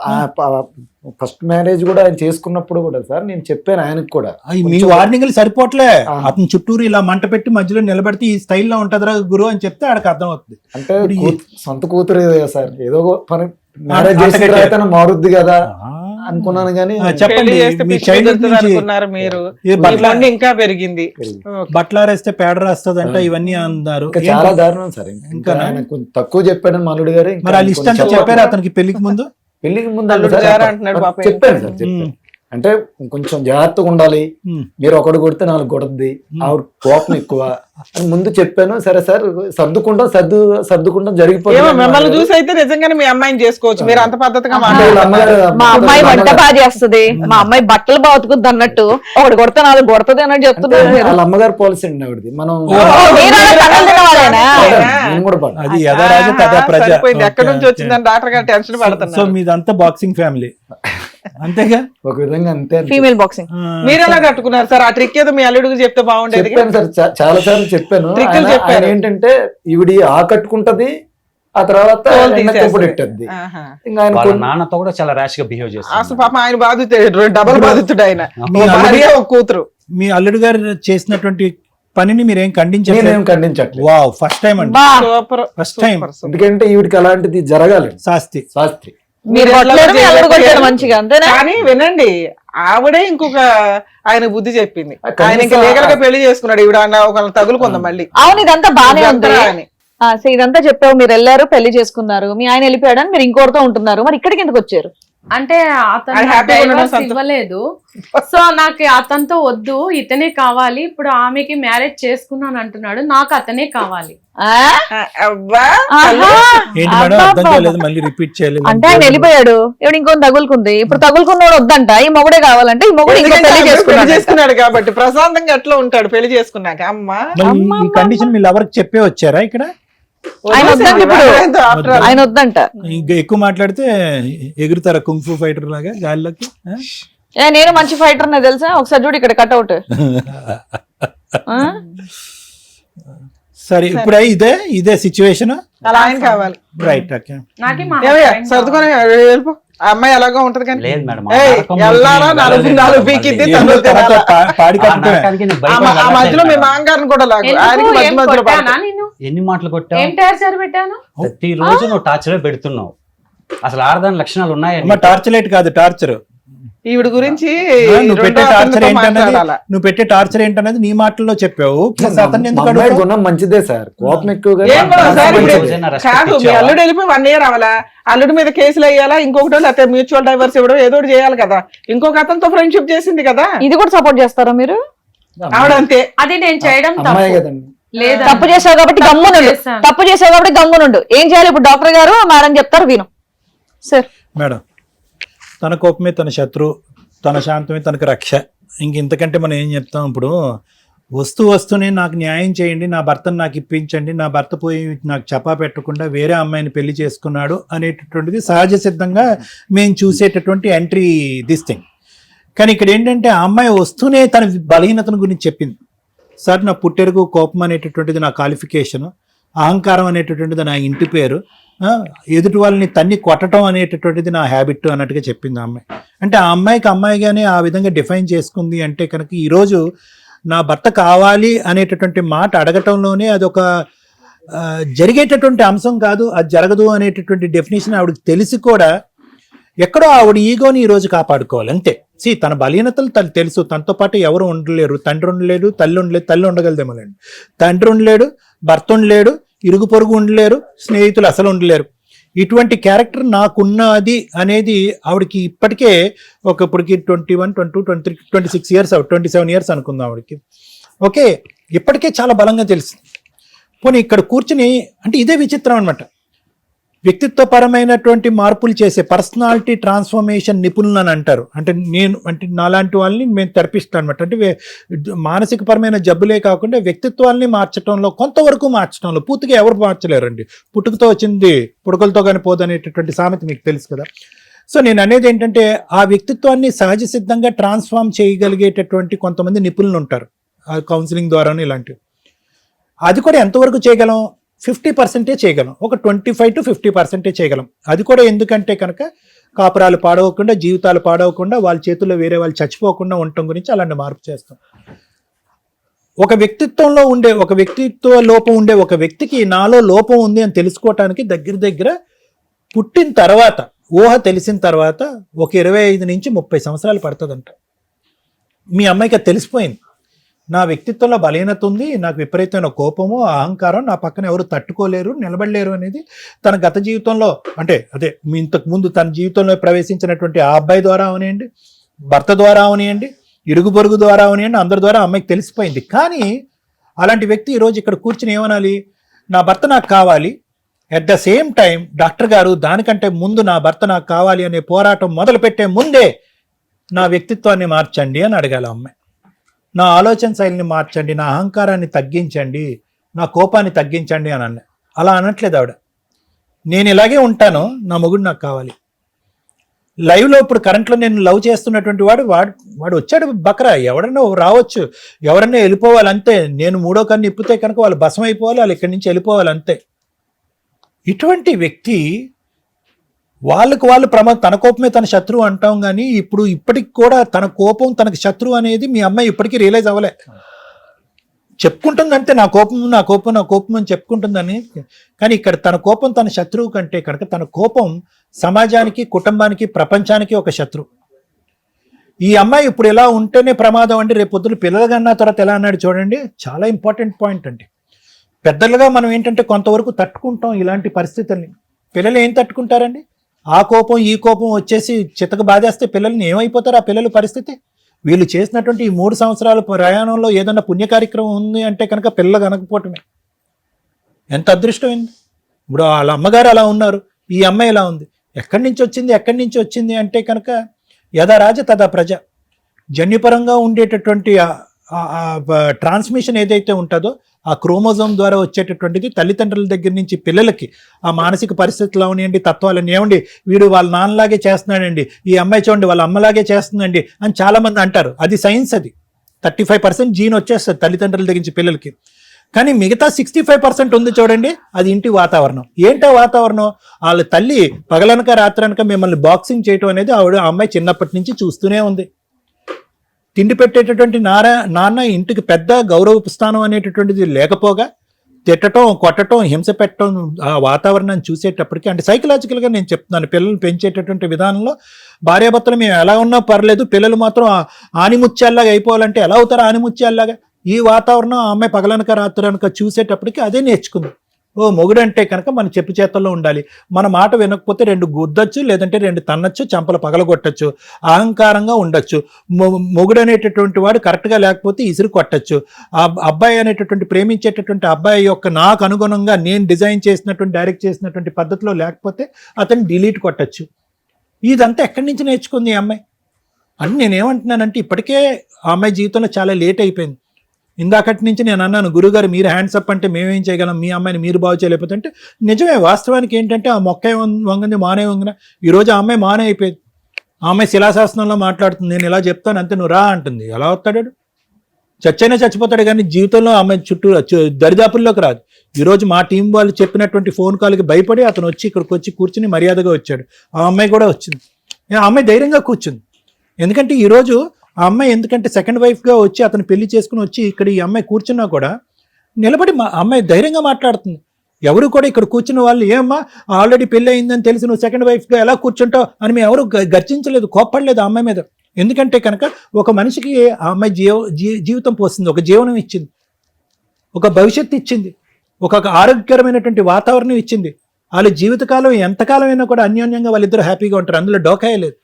ఫస్ట్ మ్యారేజ్ కూడా ఆయన చేసుకున్నప్పుడు కూడా సార్ నేను చెప్పాను ఆయనకు కూడా మీ వార్నింగ్లు సరిపోవట్లే. ఆ. అతను చుట్టూరు ఇలా మంట పెట్టి మధ్యలో నిలబెడితే ఈ స్టైల్లో ఉంటదిరా గురు అని చెప్తే ఆడికి అర్థం అవుతుంది. అంటే ఇప్పుడు సొంత కూతురు సార్ ఏదో పని మ్యారేజ్ అంత చేసిన గట్టిగా. తర్వాత మారుద్ది కదా ఆ. అనుకున్నాను కానీ చెప్పండి, పెళ్లి చేస్తే మీ పిచ్చి చైల్డ్హుడ్ కుదురుతుంది నుంచి అనుకున్నారు మీరు. ఏ మీ బట్ల మొండి ఇంకా పెరిగింది. ఓకే. బట్టలారేస్తే పేడ రాస్తుందంట, ఇవన్నీ అన్నారు. ఇంకా చాలా దారుణం సార్. ఇంకా ఇంకానా? ఆయన కొంచెం తక్కువ చెప్పాడు మా అల్లుడు గారు. ఇంకా మరి వాళ్ళు ఇష్టం కొంచెం చెప్పారు అతనికి పెళ్లికి ముందు. పెళ్లికి ముందు అల్లుడు సార్ గారు అంటున్నాడు పాపం. చెప్పాను సార్ చెప్పాను. అంటే కొంచెం జాగ్రత్తగా ఉండాలి, ఉమ్. మీరు ఒకటి కొడితే నాలుగు కొడుద్ది, ఆవిడ కోపం ఎక్కువ అని ముందు చెప్పాను. సరే సార్ సర్దుకుంటాం ఏమో జరిగిపోయింది. మిమ్మల్ని చూసి అయితే నిజంగానే మీ అమ్మాయిని చేసుకోవచ్చు. మీరు అంత పద్ధతిగా అంటే మాట్లాడారు. వీళ్ళ అమ్మగారు మా అమ్మాయి వంట బాగా చేస్తుంది, మా అమ్మాయి బట్టలు బాతుకుద్ది అన్నట్టు ఒకటి కొడితే నాలుగు కొడుతుంది అన్నట్టు అంటే చెప్తున్నారు మీరు. వాళ్ళ అమ్మగారు పాలసీ అండి ఆవిడది. మనం మీరు అలా కథలు తినవాలేనా? నేను కూడా పడ్డా. అది యథారాజు తథా ప్రజ. సరిపోయింది. ఎక్కడి నుంచి ఓకే, వచ్చిందని డాక్టర్ గారు టెన్షన్ సో పడుతున్నారు. మీదంతా బాక్సింగ్ ఫ్యామిలీ అంతేగా. ఒక విధంగా అంతే అనిపిస్తుంది. Female boxing. ఆ, మీరు ఎలా కట్టుకున్నారు సార్? ఆ ట్రిక్ ఏదో మీ అల్లుడికి చెప్తే బాగుండేది. చెప్పాను సార్ చాలా సార్లు చెప్పాను. ట్రిక్కులు ఆయన- చెప్పారు. ఆయన ఏంటంటే ఈవిడి కట్టుకుంటది, ఆ తర్వాత తోలు వెనక్కి తీసేస్తది. పొడిట్టద్ది. ఆహా. ఇంకా ఆయన వాళ్ళ కొన్ని- నాన్నతో కూడా చాలా ర్యాష్ గా బిహేవ్ అసలు చేస్తారు. పాపం ఆయన బాధితుడు, డబల్ బాధితుడు ఆయన. మీ ఒక భార్య అల్లుడు- ఒక కూతురు. మీ అల్లుడు గారు చేసినటువంటి పనిని మీరేం ఖండించలేదు. నేనేం ఖండించట్లేదు. వావ్, ఫస్ట్ టైం అండి, బా super first time. Super, super. ఎందుకంటే ఈవిడికి అలాంటిది జరగాలి శాస్తి. శాస్త్రి. మీరు కొట్టలేరు, మీ అల్లుడు కొట్టాడు మంచిగా, అంతేనా? కానీ వినండి, ఆవిడే ఇంకొక ఆయన బుద్ధి చెప్పింది. కనీసం ఆయన ఇంకా లీగల్ గా పెళ్లి చేసుకున్నాడు. ఈవిడ ఒకళ్ళని తగులుకుందాం మళ్ళీ. అవును, ఇదంతా బానే ఉంది. ఇదంతా అని. సో ఇదంతా చెప్పావు, మీరు వెళ్ళారు పెళ్లి చేసుకున్నారు, మీ ఆయన వెళ్ళిపోయాడు అని మీరు ఇంకోటితో ఉంటున్నారు, మరి ఇక్కడికి ఎందుకు వచ్చారు? అంటే అతను అది happy గా ఉండడం డైవర్స్ సంతోషం. ఇవ్వలేదు. సో నాకు అతనితో వద్దు, ఇతనే కావాలి. ఇప్పుడు ఆమెకి మ్యారేజ్ చేసుకున్నాను అంటున్నాడు, నాకు అతనే కావాలి. ఆ? అబ్బా ఆహా! ఏంటి మేడం, అబ్బా, అర్థం అబ్బా. కాలేదు, మళ్ళీ రిపీట్ చేయలేదు. అంటే ఆయన వెళ్ళిపోయాడు, ఇప్పుడు ఇంకొని తగులుకుంది, ఇప్పుడు తగులుకున్నోడు వద్దంట, ఈ మొగుడే కావాలంటే ఈ మొగుడు ఇంకో ఎందుకంటే పెళ్లి ఆయన పెళ్లి చేసుకున్నాడు. చేసుకున్నాడు కాబట్టి ప్రశాంతంగా ఎట్లా ఉంటాడు పెళ్లి చేసుకున్నాక. అమ్మా మరి ఈ కండిషన్ మీరు ఎవరికి చెప్పే వచ్చారా ఇక్కడ? ఆయన వద్దంట ఇప్పుడు. after all. ఆయన వద్దంట. ఇంకా ఎక్కువ మాట్లాడితే ఎగురుతారా కుంఫు ఫైటర్ లాగా గాల్లోకి? ఆ? నేను మంచి ఫైటర్ నే తెలుసా, ఒకసారి చూడు ఇక్కడ కట్అవుట్. సరే, ఇప్పుడే ఇదే సిచ్యువేషన్. అలా ఆయన కావాలి. Right, okay. నాకే మా ఏమయ్యా, husband సర్దుకొని వెళ్ళిపో. ఆ అమ్మాయి అలాగా ఉంటది కానీ లేదు మేడం, ఆ ఏయ్, నరకంలోకి ఎల్లారా నేను నాలుగు వెళ్ళలేను నాలుగు మేడం, పీకిద్ది, మళ్ళీ. తన్నులు తర్వాత తినాలా? పాడి ఆ కట్టుకునే. నరకానికి నేను ఆ భయపడి ఆ వెళ్ళట్లేదు మధ్యలో మీ మేడం. మాంగారిని కూడా లాగు. ఎందుకు? ఆయనకి మధ్య ఏం మధ్యలో కొట్టానా పడతాడు. నేను? ఎన్ని మాటలు కొట్టావు? ఏం టార్చర్ పెట్టాను? ప్రతి రోజు నువ్వు టార్చర్ పెడుతున్నావు. అసలు ఆడదాని లక్షణాలు ఉన్నాయని అమ్మ, టార్చర్ లైట్ కాదు, టార్చర్. ఈవిడ గురించి నువ్వు పెట్టే రెండో టార్చర్ అతనితో ఏంటన్నది, మాట్లాడాలా? నువ్వు పెట్టే టార్చర్ ఏంటన్నది నీ మాటల్లో చెప్పావు. ప్లస్ అతన్ని మా ఎందుకు అమ్మాయి అడుగుతావు? గుణం మంచిదే సార్, కోపం ఎక్కువగా. ఏం కూడా సార్ ఇప్పుడు రోజైనా respect కాదు, మీ ఇచ్చావా? అల్లుడు వెళ్ళిపోయి 1 year అవ్వాలా? అల్లుడి మీద కేసులు వేయాలా? ఇంకొకటి లేకపోతే మ్యూచువల్ డైవర్స్ ఇవ్వడం ఏదో ఒకటి చేయాలి కదా. ఇంకొక అతనితో ఫ్రెండ్షిప్ చేసింది కదా ఇది కూడా సపోర్ట్ చేస్తారా మీరు? ఆవిడ అంతే. అది నేను చేయడం అమ్మాయి తప్పు కదండి. లేదా? తప్పు చేసావు కాబట్టి గమ్మునుండు, చేశాను. తప్పు చేసావు కాబట్టి గమ్మునుండు. ఏం చేయాలి ఇప్పుడు? డాక్టర్ గారు మేడం చెప్తారు, విను సార్. మేడం, తన కోపమే తన శత్రు, తన శాంతమే తనకు రక్ష. ఇంక ఇంతకంటే మనం ఏం చెప్తాం? ఇప్పుడు వస్తూనే నాకు న్యాయం చేయండి, నా భర్తను నాకు ఇప్పించండి, నా భర్త పోయి నాకు చపా పెట్టకుండా వేరే అమ్మాయిని పెళ్లి చేసుకున్నాడు అనేటటువంటిది సహజ సిద్ధంగా మేము చూసేటటువంటి ఎంట్రీ దిస్ థింగ్. కానీ ఇక్కడ ఏంటంటే ఆ అమ్మాయి వస్తూనే తన బలహీనతను గురించి చెప్పింది. సార్, నా పుట్టెరుగు కోపం అనేటటువంటిది నా క్వాలిఫికేషను, అహంకారం అనేటటువంటిది నా ఇంటి పేరు, ఎదుటి వాళ్ళని తన్ని కొట్టడం అనేటటువంటిది నా హ్యాబిట్ అన్నట్టుగా చెప్పింది ఆ అమ్మాయి. అంటే ఆ అమ్మాయికి అమ్మాయిగానే ఆ విధంగా డిఫైన్ చేసుకుంది అంటే కనుక ఈరోజు నా భర్త కావాలి అనేటటువంటి మాట అడగటంలోనే అదొక జరిగేటటువంటి అంశం కాదు, అది జరగదు అనేటటువంటి డెఫినేషన్ ఆవిడకి తెలిసి కూడా ఎక్కడో ఆవిడ ఈగోని ఈరోజు కాపాడుకోవాలి అంతే. తన బలహీనతలు తను తెలుసు. తనతో పాటు ఎవరు ఉండలేరు, తండ్రి ఉండలేడు, తల్లి ఉండలేదు. తల్లి ఉండగలదేమోలేండి, తండ్రి ఉండలేడు, భర్త ఉండలేడు, ఇరుగు పొరుగు ఉండలేరు, స్నేహితులు అసలు ఉండలేరు. ఇటువంటి క్యారెక్టర్ నాకున్నది అనేది ఆవిడకి ఇప్పటికే ఇప్పటికి 21, 22, 23, 26 ఇయర్స్ 27 ఇయర్స్ అనుకుందాం ఆవిడకి. ఓకే, ఇప్పటికే చాలా బలంగా తెలిసింది. పోనీ ఇక్కడ కూర్చుని అంటే ఇదే విచిత్రం అనమాట. వ్యక్తిత్వపరమైనటువంటి మార్పులు చేసే పర్సనాలిటీ ట్రాన్స్ఫర్మేషన్ నిపుణులు అని అంటారు. అంటే నాలాంటి వాళ్ళని మేము తెరపిస్తాం అనమాట. అంటే మానసిక పరమైన జబ్బులే కాకుండా వ్యక్తిత్వాల్ని మార్చడంలో, కొంతవరకు మార్చడంలో, పూర్తిగా ఎవరు మార్చలేరండి. పుట్టుకతో వచ్చింది పుడకలతో కానీ పోదనేటటువంటి సామెత మీకు తెలుసు కదా. సో నేను అనేది ఏంటంటే ఆ వ్యక్తిత్వాన్ని సహజ సిద్ధంగా ట్రాన్స్ఫార్మ్ చేయగలిగేటటువంటి కొంతమంది నిపుణులు ఉంటారు కౌన్సిలింగ్ ద్వారాను ఇలాంటివి. అది కూడా ఎంతవరకు చేయగలం? 50% చేయగలం. ఒక 25 to 50% చేయగలం. అది కూడా ఎందుకంటే కనుక కాపురాలు పాడవకుండా, జీవితాలు పాడవకుండా, వాళ్ళ చేతుల్లో వేరే వాళ్ళు చచ్చిపోకుండా ఉండటం గురించి అలాంటి మార్పు చేస్తాం. ఒక వ్యక్తిత్వంలో ఉండే, ఒక వ్యక్తిత్వ లోపం ఉండే ఒక వ్యక్తికి నాలో లోపం ఉంది అని తెలుసుకోవటానికి దగ్గర పుట్టిన తర్వాత, ఊహ తెలిసిన తర్వాత ఒక 25 నుంచి 30 సంవత్సరాలు పడుతుందంట. మీ అమ్మాయికి అది తెలిసిపోయింది. నా వ్యక్తిత్వంలో బలహీనత ఉంది, నాకు విపరీతమైన కోపము, అహంకారం, నా పక్కన ఎవరు తట్టుకోలేరు, నిలబడలేరు అనేది తన గత జీవితంలో, అంటే అదే ఇంతకు ముందు తన జీవితంలో ప్రవేశించినటువంటి ఆ అబ్బాయి ద్వారా అవనియండి, భర్త ద్వారా అవనియండి, ఇరుగు పొరుగు ద్వారా అవనియండి, అందరి ద్వారా అమ్మాయికి తెలిసిపోయింది. కానీ అలాంటి వ్యక్తి ఈరోజు ఇక్కడ కూర్చుని ఏమనాలి? నా భర్త నాకు కావాలి, at the same time doctor గారు దానికంటే ముందు నా భర్త నాకు కావాలి అనే పోరాటం మొదలుపెట్టే ముందే నా వ్యక్తిత్వాన్ని మార్చండి అని అడగాలి అమ్మాయి. నా ఆలోచన శైలిని మార్చండి, నా అహంకారాన్ని తగ్గించండి, నా కోపాన్ని తగ్గించండి అని అన్న. అలా అనట్లేదు ఆవిడ. నేను ఇలాగే ఉంటాను, నా మొగుడు నాకు కావాలి. లైవ్లో ఇప్పుడు కరెంట్లో నేను లవ్ చేస్తున్నటువంటి వాడు వచ్చాడు బకరా, ఎవడన్నా రావచ్చు, ఎవరన్నా వెళ్ళిపోవాలి అంతే. నేను మూడో కన్ను ఇప్పితే కనుక వాళ్ళు భస్మం అయిపోవాలి, వాళ్ళు ఇక్కడి నుంచి వెళ్ళిపోవాలి అంతే. ఇటువంటి వ్యక్తి వాళ్ళకు వాళ్ళు తన కోపమే తన శత్రువు అంటాం, కానీ ఇప్పటికి కూడా తన కోపం తనకు శత్రువు అనేది మీ అమ్మాయి ఇప్పటికీ రియలైజ్ అవ్వలే. చెప్పుకుంటుంది అంతే, నా కోపం అని చెప్పుకుంటుందని. కానీ ఇక్కడ తన కోపం తన శత్రువు కంటే కనుక తన కోపం సమాజానికి, కుటుంబానికి, ప్రపంచానికి ఒక శత్రువు. ఈ అమ్మాయి ఇప్పుడు ఎలా ఉంటేనే ప్రమాదం అండి, రేపు పొద్దున పిల్లలు కన్నా తర్వాత ఎలా అన్నాడు చూడండి. చాలా ఇంపార్టెంట్ పాయింట్ అండి. పెద్దలుగా మనం ఏంటంటే కొంతవరకు తట్టుకుంటాం ఇలాంటి పరిస్థితుల్ని. పిల్లలు ఏం తట్టుకుంటారండి? ఆ కోపం ఈ కోపం వచ్చేసి చితక బాధేస్తే పిల్లల్ని ఏమైపోతారు ఆ పిల్లల పరిస్థితి? వీళ్ళు చేసినటువంటి ఈ 3 సంవత్సరాల ప్రయాణంలో ఏదన్నా పుణ్య కార్యక్రమం ఉంది అంటే కనుక పిల్లలు కనకపోవటమే. ఎంత అదృష్టమైంది. ఇప్పుడు వాళ్ళ అమ్మగారు అలా ఉన్నారు, ఈ అమ్మాయి ఎలా ఉంది. ఎక్కడి నుంచి వచ్చింది అంటే కనుక యథా రాజ తదా ప్రజ. జన్యుపరంగా ఉండేటటువంటి ట్రాన్స్మిషన్ ఏదైతే ఉంటుందో ఆ క్రోమోజోమ్ ద్వారా వచ్చేటటువంటిది తల్లిదండ్రుల దగ్గర నుంచి పిల్లలకి ఆ మానసిక పరిస్థితులు అవనివ్వండి, తత్వాలని ఏమండి, వీడు వాళ్ళ నాన్నలాగే చేస్తున్నాడండి, ఈ అమ్మాయి చూడండి వాళ్ళ అమ్మలాగే చేస్తుందండి అని చాలా మంది అంటారు. అది సైన్స్. అది 35% జీన్ వచ్చేస్తుంది తల్లిదండ్రుల దగ్గర నుంచి పిల్లలకి. కానీ మిగతా 65% ఉంది చూడండి, అది ఇంటి వాతావరణం. ఏంటో వాతావరణం? వాళ్ళ తల్లి పగలనక రాత్రనక మిమ్మల్ని బాక్సింగ్ చేయటం అనేది ఆ అమ్మాయి చిన్నప్పటి నుంచి చూస్తూనే ఉంది. తిండి పెట్టేటటువంటి నాన్న ఇంటికి పెద్ద గౌరవ స్థానం అనేటటువంటిది లేకపోగా తిట్టడం, కొట్టడం, హింస పెట్టడం ఆ వాతావరణాన్ని చూసేటప్పటికి, అంటే సైకలాజికల్గా నేను చెప్తున్నాను, పిల్లల్ని పెంచేటటువంటి విధానంలో భార్యాభర్తలు మేము ఎలా ఉన్నా పర్లేదు, పిల్లలు మాత్రం ఆనిముత్యాల్లాగా అయిపోవాలంటే ఎలా అవుతారు ఆనిముత్యాల్లాగా? ఈ వాతావరణం ఆ అమ్మాయి పగలనక రాత్రనక చూసేటప్పటికి అదే నేర్చుకుంది. ఓ మొగుడంటే కనుక మన చెప్పు చేతల్లో ఉండాలి, మన మాట వినకపోతే 2 గుద్దచ్చు, లేదంటే 2 తన్నచ్చు, చంపలు పగలగొట్టచ్చు, అహంకారంగా ఉండొచ్చు. మొగుడు అనేటటువంటి వాడు కరెక్ట్గా లేకపోతే ఇసురు కొట్టచ్చు. ఆ అబ్బాయి అనేటటువంటి ప్రేమించేటటువంటి అబ్బాయి యొక్క నాకు అనుగుణంగా నేను డిజైన్ చేసినటువంటి, డైరెక్ట్ చేసినటువంటి పద్ధతిలో లేకపోతే అతన్ని డిలీట్ కొట్టచ్చు. ఇదంతా ఎక్కడి నుంచి నేర్చుకుంది ఈ అమ్మాయి అని నేనేమంటున్నానంటే, ఇప్పటికే ఆ అమ్మాయి జీవితంలో చాలా లేట్ అయిపోయింది. ఇందాకటి నుంచి నేను అన్నాను, గురుగారు మీరు హ్యాండ్స్ అప్ అంటే మేమేం చేయగలం, మీ అమ్మాయిని మీరు బాగు చేయలేకపోతే అంటే నిజమే. వాస్తవానికి ఏంటంటే ఆ మొక్క వంగంది మానే వంగిన. ఈరోజు ఆ అమ్మాయి మానే అయిపోయింది. ఆ అమ్మాయి శిలాశాసనంలో మాట్లాడుతుంది, నేను ఇలా చెప్తాను అంతే నువ్వు రా అంటుంది. ఎలా వస్తాడు? చచ్చైనా చచ్చిపోతాడు, కానీ జీవితంలో అమ్మాయి చుట్టూ దరిదాపుల్లోకి రాదు. ఈరోజు మా టీం వాళ్ళు చెప్పినటువంటి ఫోన్ కాల్కి భయపడి అతను వచ్చి ఇక్కడికి వచ్చి కూర్చుని మర్యాదగా వచ్చాడు. ఆ అమ్మాయి కూడా వచ్చింది. ఆ అమ్మాయి ధైర్యంగా కూర్చుంది. ఎందుకంటే ఈరోజు ఆ అమ్మాయి ఎందుకంటే సెకండ్ వైఫ్గా వచ్చి అతను పెళ్లి చేసుకుని వచ్చి ఇక్కడ ఈ అమ్మాయి కూర్చున్నా కూడా నిలబడి అమ్మాయి ధైర్యంగా మాట్లాడుతుంది. ఎవరు కూడా ఇక్కడ కూర్చున్న వాళ్ళు ఏమ్మా ఆల్రెడీ పెళ్ళి అయిందని తెలిసి నువ్వు సెకండ్ వైఫ్గా ఎలా కూర్చుంటావు అని మేము ఎవరు గర్జించలేదు, కోప్పడలేదు ఆ అమ్మాయి మీద. ఎందుకంటే కనుక ఒక మనిషికి ఆ అమ్మాయి జీవితం పోస్తుంది, ఒక జీవనం ఇచ్చింది, ఒక భవిష్యత్తు ఇచ్చింది, ఒక ఆరోగ్యకరమైనటువంటి వాతావరణం ఇచ్చింది. వాళ్ళ జీవితకాలం ఎంతకాలం అయినా కూడా అన్యోన్యంగా వాళ్ళిద్దరూ హ్యాపీగా ఉంటారు, అందులో డోకాయ లేదు.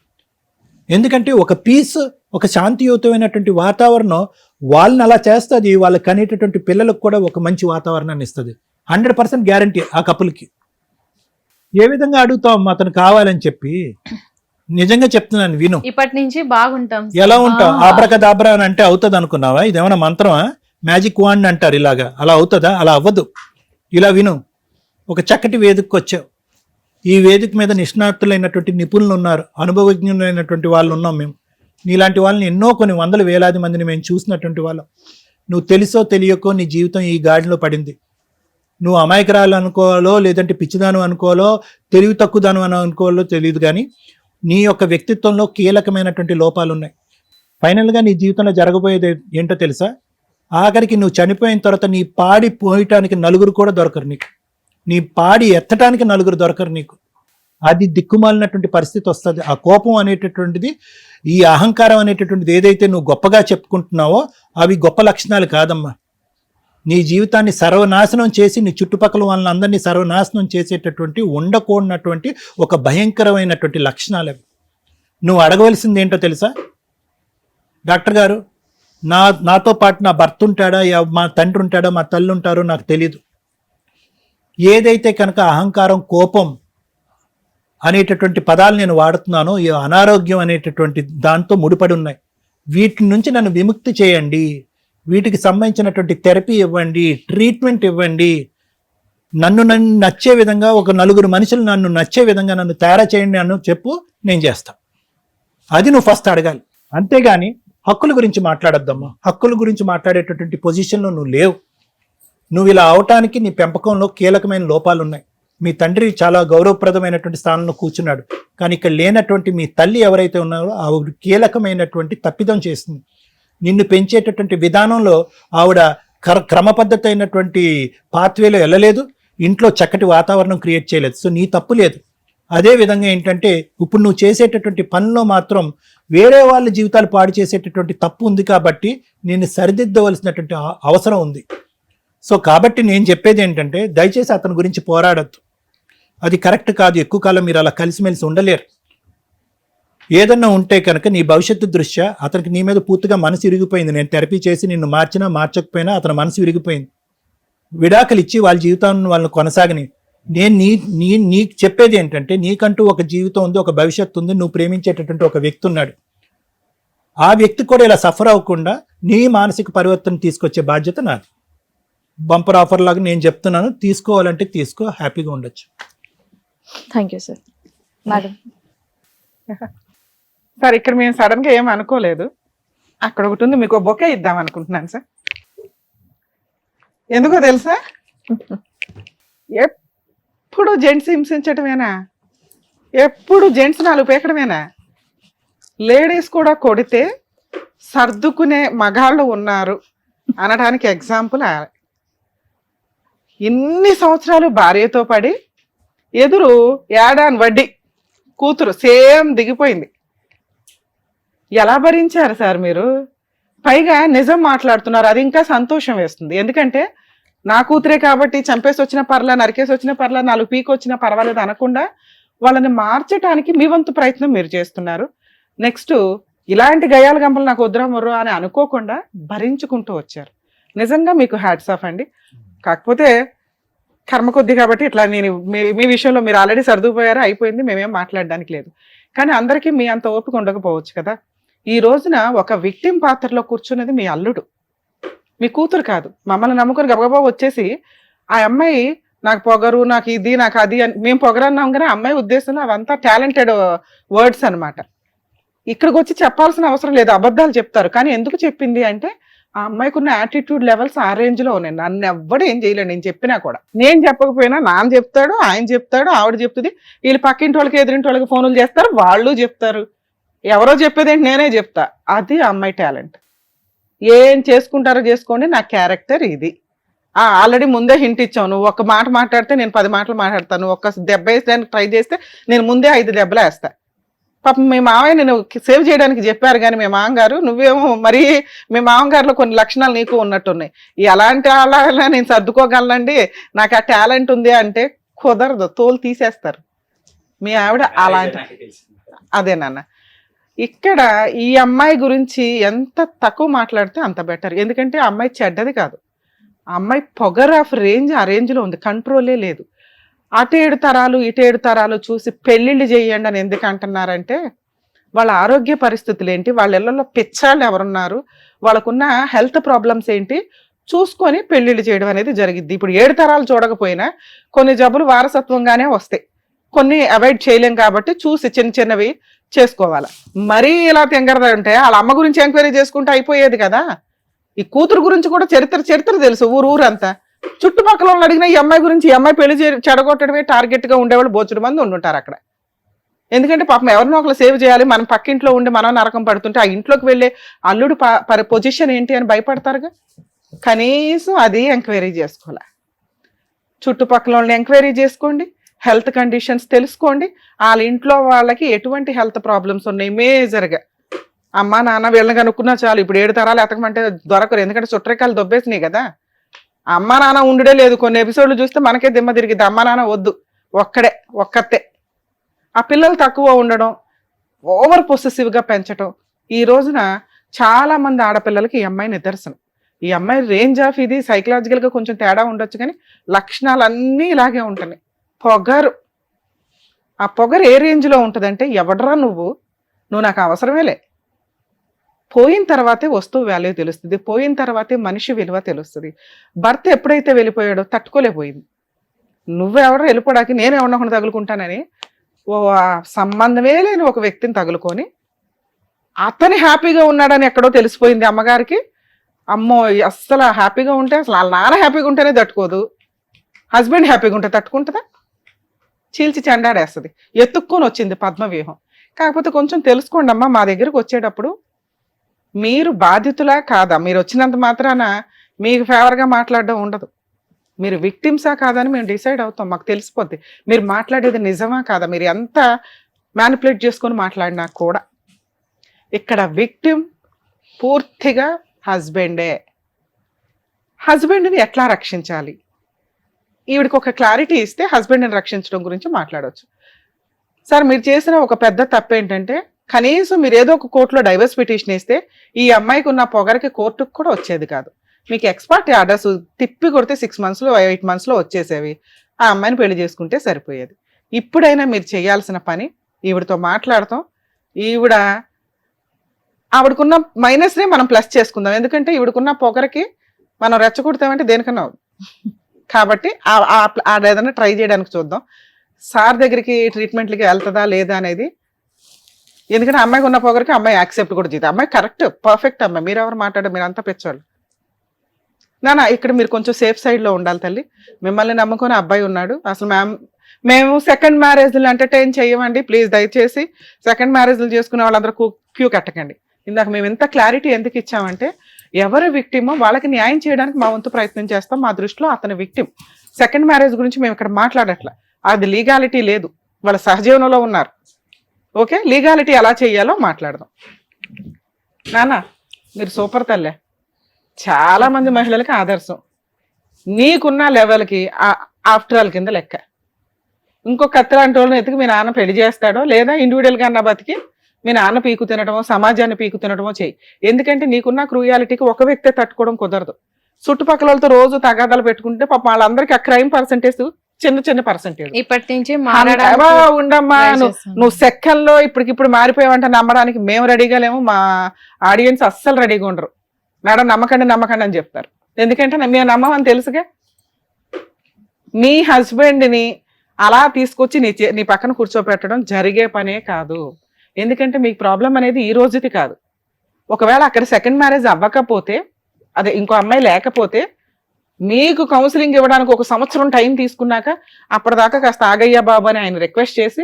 ఎందుకంటే ఒక పీస్, ఒక శాంతియుతమైనటువంటి వాతావరణం వాళ్ళని అలా చేస్తుంది, వాళ్ళకి కనేటటువంటి పిల్లలకు కూడా ఒక మంచి వాతావరణాన్ని ఇస్తుంది. 100% గ్యారంటీ ఆ కపుల్కి. ఏ విధంగా అడుగుతాం అతను కావాలని చెప్పి? నిజంగా చెప్తున్నాను, విను. ఇప్పటి నుంచి బాగుంటాం. ఎలా ఉంటావు? ఆబ్రకదాబ్రా అని అంటే అవుతుంది అనుకున్నావా? ఇదేమన్నా మంత్రమా? మ్యాజిక్ వాండ్ అంటారు, ఇలాగా. అలా అవుతుందా? అలా అవ్వదు. ఇలా విను. ఒక చక్కటి వేదికకు వచ్చావు. ఈ వేదిక మీద నిష్ణాతులైనటువంటి నిపుణులు ఉన్నారు, అనుభవజ్ఞులైనటువంటి వాళ్ళు ఉన్నాం మేము. నీలాంటి వాళ్ళని ఎన్నో కొన్ని వందల వేలాది మందిని మేము చూసినటువంటి వాళ్ళం. నువ్వు తెలుసో తెలియకో నీ జీవితం ఈ గాడిలో పడింది. నువ్వు అమాయకురాలు అనుకోవాలో, లేదంటే పిచ్చిదాను అనుకోవాలో, తెలివి తక్కువదాను అని అనుకోవాలో తెలియదు, కానీ నీ యొక్క వ్యక్తిత్వంలో కీలకమైనటువంటి లోపాలు ఉన్నాయి. ఫైనల్గా నీ జీవితంలో జరగబోయేది ఏంటో తెలుసా? ఆఖరికి నువ్వు చనిపోయిన తర్వాత నీ పాడి పోయటానికి నలుగురు కూడా దొరకరు నీకు, నీ పాడి ఎత్తటానికి నలుగురు దొరకరు నీకు. అది దిక్కుమాలినటువంటి పరిస్థితి వస్తుంది. ఆ కోపం అనేటటువంటిది, ఈ అహంకారం అనేటటువంటిది ఏదైతే నువ్వు గొప్పగా చెప్పుకుంటున్నావో అవి గొప్ప లక్షణాలు కాదమ్మా. నీ జీవితాన్ని సర్వనాశనం చేసి నీ చుట్టుపక్కల వాళ్ళని అందరినీ సర్వనాశనం చేసేటటువంటి, ఉండకూడనటువంటి ఒక భయంకరమైనటువంటి లక్షణాలు అవి. నువ్వు అడగవలసింది ఏంటో తెలుసా? డాక్టర్ గారు, నాతో పాటు నా భర్త ఉంటాడా, మా తండ్రి ఉంటాడా, మా తల్లి ఉంటారో నాకు తెలీదు. ఏదైతే కనుక అహంకారం, కోపం అనేటటువంటి పదాలు నేను వాడుతున్నానో, ఈ అనారోగ్యం అనేటటువంటి దాంతో ముడిపడి ఉన్నాయి. వీటి నుంచి నన్ను విముక్తి చేయండి, వీటికి సంబంధించినటువంటి థెరపీ ఇవ్వండి, ట్రీట్మెంట్ ఇవ్వండి. నన్ను నచ్చే విధంగా, ఒక నలుగురు మనుషులు నన్ను నచ్చే విధంగా నన్ను తయారు చేయండి అని చెప్పు, నేను చేస్తాను. అది నువ్వు ఫస్ట్ అడగాలి. అంతేగాని హక్కుల గురించి మాట్లాడొద్దమ్మా. హక్కుల గురించి మాట్లాడేటటువంటి పొజిషన్లో నువ్వు లేవు. నువ్వు ఇలా అవటానికి నీ పెంపకంలో కీలకమైన లోపాలు ఉన్నాయి. మీ తండ్రి చాలా గౌరవప్రదమైనటువంటి స్థానంలో కూర్చున్నాడు, కానీ ఇక్కడ లేనటువంటి మీ తల్లి ఎవరైతే ఉన్నారో ఆవిడ కీలకమైనటువంటి తప్పిదం చేస్తుంది. నిన్ను పెంచేటటువంటి విధానంలో ఆవిడ క్రమపద్ధతి అయినటువంటి పాత్వేలో వెళ్ళలేదు, ఇంట్లో చక్కటి వాతావరణం క్రియేట్ చేయలేదు. సో నీ తప్పు లేదు. అదే విధంగా ఏంటంటే ఇప్పుడు నువ్వు చేసేటటువంటి పనిలో మాత్రం వేరే వాళ్ళ జీవితాలు పాడు చేసేటటువంటి తప్పు ఉంది, కాబట్టి నేను సరిదిద్దవలసినటువంటి అవసరం ఉంది. సో కాబట్టి నేను చెప్పేది ఏంటంటే, దయచేసి అతని గురించి పోరాడద్దు. అది కరెక్ట్ కాదు. ఎక్కువ కాలం మీరు అలా కలిసిమెలిసి ఉండలేరు. ఏదన్నా ఉంటే కనుక నీ భవిష్యత్తు దృష్ట్యా అతనికి నీ మీద పూర్తిగా మనసు విరిగిపోయింది. నేను థెరపీ చేసి నిన్ను మార్చినా మార్చకపోయినా అతని మనసు విరిగిపోయింది. విడాకులు ఇచ్చి వాళ్ళ జీవితాన్ని వాళ్ళని కొనసాగని. నేను నీకు చెప్పేది ఏంటంటే, నీకంటూ ఒక జీవితం ఉంది, ఒక భవిష్యత్తు ఉంది, నువ్వు ప్రేమించేటటువంటి ఒక వ్యక్తి ఉన్నాడు. ఆ వ్యక్తి కూడా ఇలా సఫర్ అవ్వకుండా నీ మానసిక పరివర్తన తీసుకొచ్చే బాధ్యత నాది. బంపర్ ఆఫర్ లాగా నేను చెప్తున్నాను, తీసుకోవాలంటే తీసుకో, హ్యాపీగా ఉండొచ్చు. Thank you sir. Madam, sir ఇక్కడ మేము సడన్ గా ఏం అనుకోలేదు. అక్కడ ఒకటి ఉంది, మీకు బొకే ఇద్దాం అనుకుంటున్నాను సార్. ఎందుకో తెలుసా? ఎప్పుడు జెంట్స్ హింసించటమేనా? ఎప్పుడు జెంట్స్ నాలుగు పేకడమేనా? లేడీస్ కూడా కొడితే సర్దుకునే మగాళ్ళు ఉన్నారు అనడానికి ఎగ్జాంపుల్. ఇన్ని సంవత్సరాలు భార్యతో పడి ఎదురు ఏడాన్ వడ్డీ కూతురు సేమ్ దిగిపోయింది. ఎలా భరించారు సార్ మీరు? పైగా నిజం మాట్లాడుతున్నారు, అది ఇంకా సంతోషం వేస్తుంది. ఎందుకంటే నా కూతురే కాబట్టి చంపేసి వచ్చిన పర్లా, నరికేసి వచ్చిన పర్లా, 4 పీకి వచ్చినా పర్వాలేదు అనకుండా వాళ్ళని మార్చడానికి మీ వంతు ప్రయత్నం మీరు చేస్తున్నారు. నెక్స్ట్ ఇలాంటి గయాల గంపలు నాకు వద్దురా మొర్రో అని అనుకోకుండా భరించుకుంటూ వచ్చారు. నిజంగా మీకు హ్యాట్స్ ఆఫ్ అండి. కాకపోతే కర్మ కొద్ది కాబట్టి ఇట్లా నేను మీ విషయంలో మీరు ఆల్రెడీ సర్దుకుపోయారు, అయిపోయింది, మేమేం మాట్లాడడానికి లేదు. కానీ అందరికీ మీ అంత ఓపిక ఉండకపోవచ్చు కదా. ఈ రోజున ఒక విక్టిమ్ పాత్రలో కూర్చున్నది మీ అల్లుడు, మీ కూతురు కాదు. మమ్మల్ని నమ్ముకొని గబగబా వచ్చేసి ఆ అమ్మాయి నాకు పొగరు, నాకు ఇది, నాకు అది అని మేము పొగరన్నాం, కానీ అమ్మాయి ఉద్దేశంలో అవంతా టాలెంటెడ్ వర్డ్స్ అనమాట. ఇక్కడికి వచ్చి చెప్పాల్సిన అవసరం లేదు, అబద్ధాలు చెప్తారు. కానీ ఎందుకు చెప్పింది అంటే ఆ అమ్మాయికి ఉన్న యాటిట్యూడ్ లెవెల్స్ ఆ రేంజ్ లో ఉన్నాయి. నన్ను ఎవ్వడు ఏం చేయలేడు, నేను చెప్పినా కూడా. నేను చెప్పకపోయినా నాన్న చెప్తాడు, ఆయన చెప్తాడు, ఆవిడ చెప్తుంది, వీళ్ళు పక్కింటి వాళ్ళకి ఎదురింటి వాళ్ళకి ఫోన్లు చేస్తారు, వాళ్ళు చెప్తారు. ఎవరో చెప్పేదేంటి, నేనే చెప్తా. అది ఆ అమ్మాయి టాలెంట్. ఏం చేసుకుంటారో చేసుకోండి, నా క్యారెక్టర్ ఇది. ఆల్రెడీ ముందే హింట్ ఇచ్చావు, నువ్వు ఒక మాట మాట్లాడితే నేను 10 మాటలు మాట్లాడతాను, నువ్వు ఒక్క దెబ్బ వేసడానికి ట్రై చేస్తే నేను ముందే 5 దెబ్బలు వేస్తా. పాపం మీ మావయ్య నేను సేవ్ చేయడానికి చెప్పారు, కానీ మీ మామగారు నువ్వేమో మరీ మీ మామగారిలో కొన్ని లక్షణాలు నీకు ఉన్నట్టున్నాయి. ఎలాంటి అలా నేను సర్దుకోగలనండి, నాకు ఆ టాలెంట్ ఉంది అంటే కుదరదు, తోలు తీసేస్తారు. మీ ఆవిడ అలాంటి అదే నాన్న. ఇక్కడ ఈ అమ్మాయి గురించి ఎంత తక్కువ మాట్లాడితే అంత బెటర్. ఎందుకంటే ఆ అమ్మాయి చెడ్డది కాదు, ఆ అమ్మాయి పొగర్ ఆఫ్ రేంజ్ ఆ రేంజ్లో ఉంది, కంట్రోలే లేదు. అటు 7 తరాలు ఇటు 7 తరాలు చూసి పెళ్ళిళ్ళు చేయండి అని ఎందుకు అంటున్నారంటే వాళ్ళ ఆరోగ్య పరిస్థితులు ఏంటి, వాళ్ళ ఇళ్లలో పిచ్చాళ్ళు ఎవరున్నారు, వాళ్ళకున్న హెల్త్ ప్రాబ్లమ్స్ ఏంటి చూసుకొని పెళ్ళిళ్ళు చేయడం అనేది జరిగిద్ది. ఇప్పుడు 7 తరాలు చూడకపోయినా కొన్ని జబ్బులు వారసత్వంగానే వస్తాయి, కొన్ని అవాయిడ్ చేయలేం కాబట్టి చూసి చిన్న చిన్నవి చేసుకోవాలి. మరీ ఇలా తెంగరదంటే వాళ్ళ అమ్మ గురించి ఎంక్వైరీ చేసుకుంటే అయిపోయేది కదా. ఈ కూతురు గురించి కూడా చరిత్ర తెలుసు ఊరంతా. చుట్టుపక్కల వాళ్ళు అడిగినా ఈ అమ్మాయి గురించి, ఈ అమ్మాయి పెళ్లి చెడగొట్టడమే టార్గెట్ గా ఉండేవాళ్ళు బోచుడు మంది ఉండుంటారు అక్కడ. ఎందుకంటే పాపం ఎవరినో ఒకరు సేవ్ చేయాలి, మనం పక్కింట్లో ఉండి మనం నరకం పడుతుంటే ఆ ఇంట్లోకి వెళ్ళే అల్లుడు పొజిషన్ ఏంటి అని భయపడతారుగా. కనీసం అది ఎంక్వైరీ చేసుకోవాలి. చుట్టుపక్కల వాళ్ళని ఎంక్వైరీ చేసుకోండి, హెల్త్ కండిషన్స్ తెలుసుకోండి, వాళ్ళ ఇంట్లో వాళ్ళకి ఎటువంటి హెల్త్ ప్రాబ్లమ్స్ ఉన్నాయి మేజర్గా. అమ్మ నాన్న వీళ్ళని కనుక్కున్నా చాలు. ఇప్పుడు 7 తరాలు ఎతకమంటే దొరకరు, ఎందుకంటే చుట్టరికాయలు దొబ్బేసినాయి కదా. అమ్మ నాన్న ఉండడే లేదు. కొన్ని ఎపిసోడ్లు చూస్తే మనకే దిమ్మ తిరిగిద్ది. అమ్మ నాన్న వద్దు, ఒక్కతే. ఆ పిల్లలు తక్కువ ఉండడం, ఓవర్ పొసెసివ్గా పెంచడం. ఈ రోజున చాలా మంది ఆడపిల్లలకి ఈ అమ్మాయి నిదర్శనం. ఈ అమ్మాయి రేంజ్ ఆఫ్ ఇది సైకలాజికల్గా కొంచెం తేడా ఉండొచ్చు, కానీ లక్షణాలన్నీ ఇలాగే ఉంటున్నాయి. పొగరు, ఆ పొగరు ఏ రేంజ్లో ఉంటుందంటే ఎవడరా నువ్వు నాకు అవసరమేలే. పోయిన తర్వాతే వస్తువు వాల్యూ తెలుస్తుంది, పోయిన తర్వాతే మనిషి విలువ తెలుస్తుంది. భర్త ఎప్పుడైతే వెళ్ళిపోయాడో తట్టుకోలేకపోయింది. నువ్వెవడో వెళ్ళిపోవడానికి నేను ఎవరినొకరిని తగులుకుంటానని సంబంధమే లేని ఒక వ్యక్తిని తగులుకొని అతని హ్యాపీగా ఉన్నాడని ఎక్కడో తెలిసిపోయింది అమ్మగారికి. అమ్మో అస్సలు హ్యాపీగా ఉంటే, అసలు వాళ్ళ నాన్న హ్యాపీగా ఉంటేనే తట్టుకోదు, హస్బెండ్ హ్యాపీగా ఉంటే తట్టుకుంటుందా? చీల్చి చెండాడేస్తుంది. ఎత్తుక్కొని వచ్చింది పద్మవ్యూహం. కాకపోతే కొంచెం తెలుసుకోండి అమ్మా, మా దగ్గరకు వచ్చేటప్పుడు మీరు బాధితులా కాదా, మీరు వచ్చినంత మాత్రాన మీకు ఫేవర్గా మాట్లాడడం ఉండదు. మీరు విక్టిమ్సా కాదని మేము డిసైడ్ అవుతాం, మాకు తెలిసిపోద్ది మీరు మాట్లాడేది నిజమా కాదా. మీరు ఎంత మ్యానిపులేట్ చేసుకొని మాట్లాడినా కూడా ఇక్కడ విక్టిమ్ పూర్తిగా హస్బెండే. హస్బెండ్ని ఎట్లా రక్షించాలి, ఈవిడికి ఒక క్లారిటీ ఇస్తే హస్బెండ్ని రక్షించడం గురించి మాట్లాడవచ్చు. సార్ మీరు చేసిన ఒక పెద్ద తప్పు ఏంటంటే, కనీసం మీరు ఏదో ఒక కోర్టులో డైవర్స్ పిటిషన్ ఇస్తే ఈ అమ్మాయికి ఉన్న పొగరికి కోర్టుకు కూడా వచ్చేది కాదు. మీకు ఎక్స్పర్ట్ ఆర్డర్స్ తిప్పి కొడితే 6 monthsలో 8 monthsలో వచ్చేసేవి. ఆ అమ్మాయిని పెళ్లి చేసుకుంటే సరిపోయేది. ఇప్పుడైనా మీరు చేయాల్సిన పని, ఈవిడతో మాట్లాడతాం, ఆవిడకున్న మైనస్నే మనం ప్లస్ చేసుకుందాం. ఎందుకంటే ఈవిడకున్న పొగరికి మనం రెచ్చగొడతామంటే దేనికన్నా కాబట్టి ఏదైనా ట్రై చేయడానికి చూద్దాం. సార్ దగ్గరికి ట్రీట్మెంట్లకి వెళ్తుందా లేదా అనేది, ఎందుకంటే అమ్మాయికి ఉన్న పొగరికి అమ్మాయి యాక్సెప్ట్ కూడా చేద్దాం. అమ్మాయి కరెక్ట్ పర్ఫెక్ట్ అమ్మాయి, మీరు ఎవరు మాట్లాడారు, మీరు అంతా పెంచోళ్ళు. నాన్న ఇక్కడ మీరు కొంచెం సేఫ్ సైడ్లో ఉండాలి తల్లి. మిమ్మల్ని నమ్ముకొని అబ్బాయి ఉన్నాడు. అసలు మేము సెకండ్ మ్యారేజ్లు ఎంటర్టైన్ చేయమండి ప్లీజ్, దయచేసి సెకండ్ మ్యారేజ్లు చేసుకునే వాళ్ళందరూ క్యూ కట్టకండి. ఇందాక మేము ఎంత క్లారిటీ ఎందుకు ఇచ్చామంటే, ఎవరు విక్టిమో వాళ్ళకి న్యాయం చేయడానికి మా వంతు ప్రయత్నం చేస్తాం. మా దృష్టిలో అతని విక్టిమ్. సెకండ్ మ్యారేజ్ గురించి మేము ఇక్కడ మాట్లాడట్లా, అది లీగాలిటీ లేదు, వాళ్ళ సహజీవనంలో ఉన్నారు. ఓకే, లీగాలిటీ ఎలా చేయాలో మాట్లాడదాం. నాన్న మీరు సూపర్ తల్లే, చాలా మంది మహిళలకి ఆదర్శం. నీకున్న లెవెల్కి ఆఫ్టర్ ఆల్ కింద లెక్క. ఇంకో కత్తిలాంటి వాళ్ళని ఎత్తుకు మీ నాన్న పెళ్లి చేస్తాడో, లేదా ఇండివిజువల్గా అన్న బతికి మీ నాన్న పీకు తినడమో సమాజాన్ని పీకు తినడమో చేయి. ఎందుకంటే నీకున్న క్రూయాలిటీకి ఒక వ్యక్తే తట్టుకోవడం కుదరదు. చుట్టుపక్కల వాళ్ళతో రోజు తగాదాలు పెట్టుకుంటే పాప వాళ్ళందరికీ ఆ క్రైమ్ పర్సెంటేజ్ చిన్న పర్సెంటేజ్. ఇప్పటి నుంచి ఉండమ్మా, నువ్వు సెకండ్లో ఇప్పటికిప్పుడు మారిపోయావంటే నమ్మడానికి మేము రెడీగా లేము, మా ఆడియన్స్ అస్సలు రెడీగా ఉండరు. మేడం నమ్మకండి అని చెప్తారు. ఎందుకంటే మేము నమ్మమని తెలుసుగా. మీ హస్బెండ్ని అలా తీసుకొచ్చి నీ పక్కన కూర్చోపెట్టడం జరిగే పనే కాదు. ఎందుకంటే మీకు ప్రాబ్లం అనేది ఈ రోజుది కాదు. ఒకవేళ అక్కడ సెకండ్ మ్యారేజ్ అవ్వకపోతే, అదే ఇంకో అమ్మాయి లేకపోతే, మీకు కౌన్సిలింగ్ ఇవ్వడానికి 1 సంవత్సరం టైం తీసుకున్నాక అప్పటిదాకా కాస్త ఆగయ్యా బాబు అని ఆయన రిక్వెస్ట్ చేసి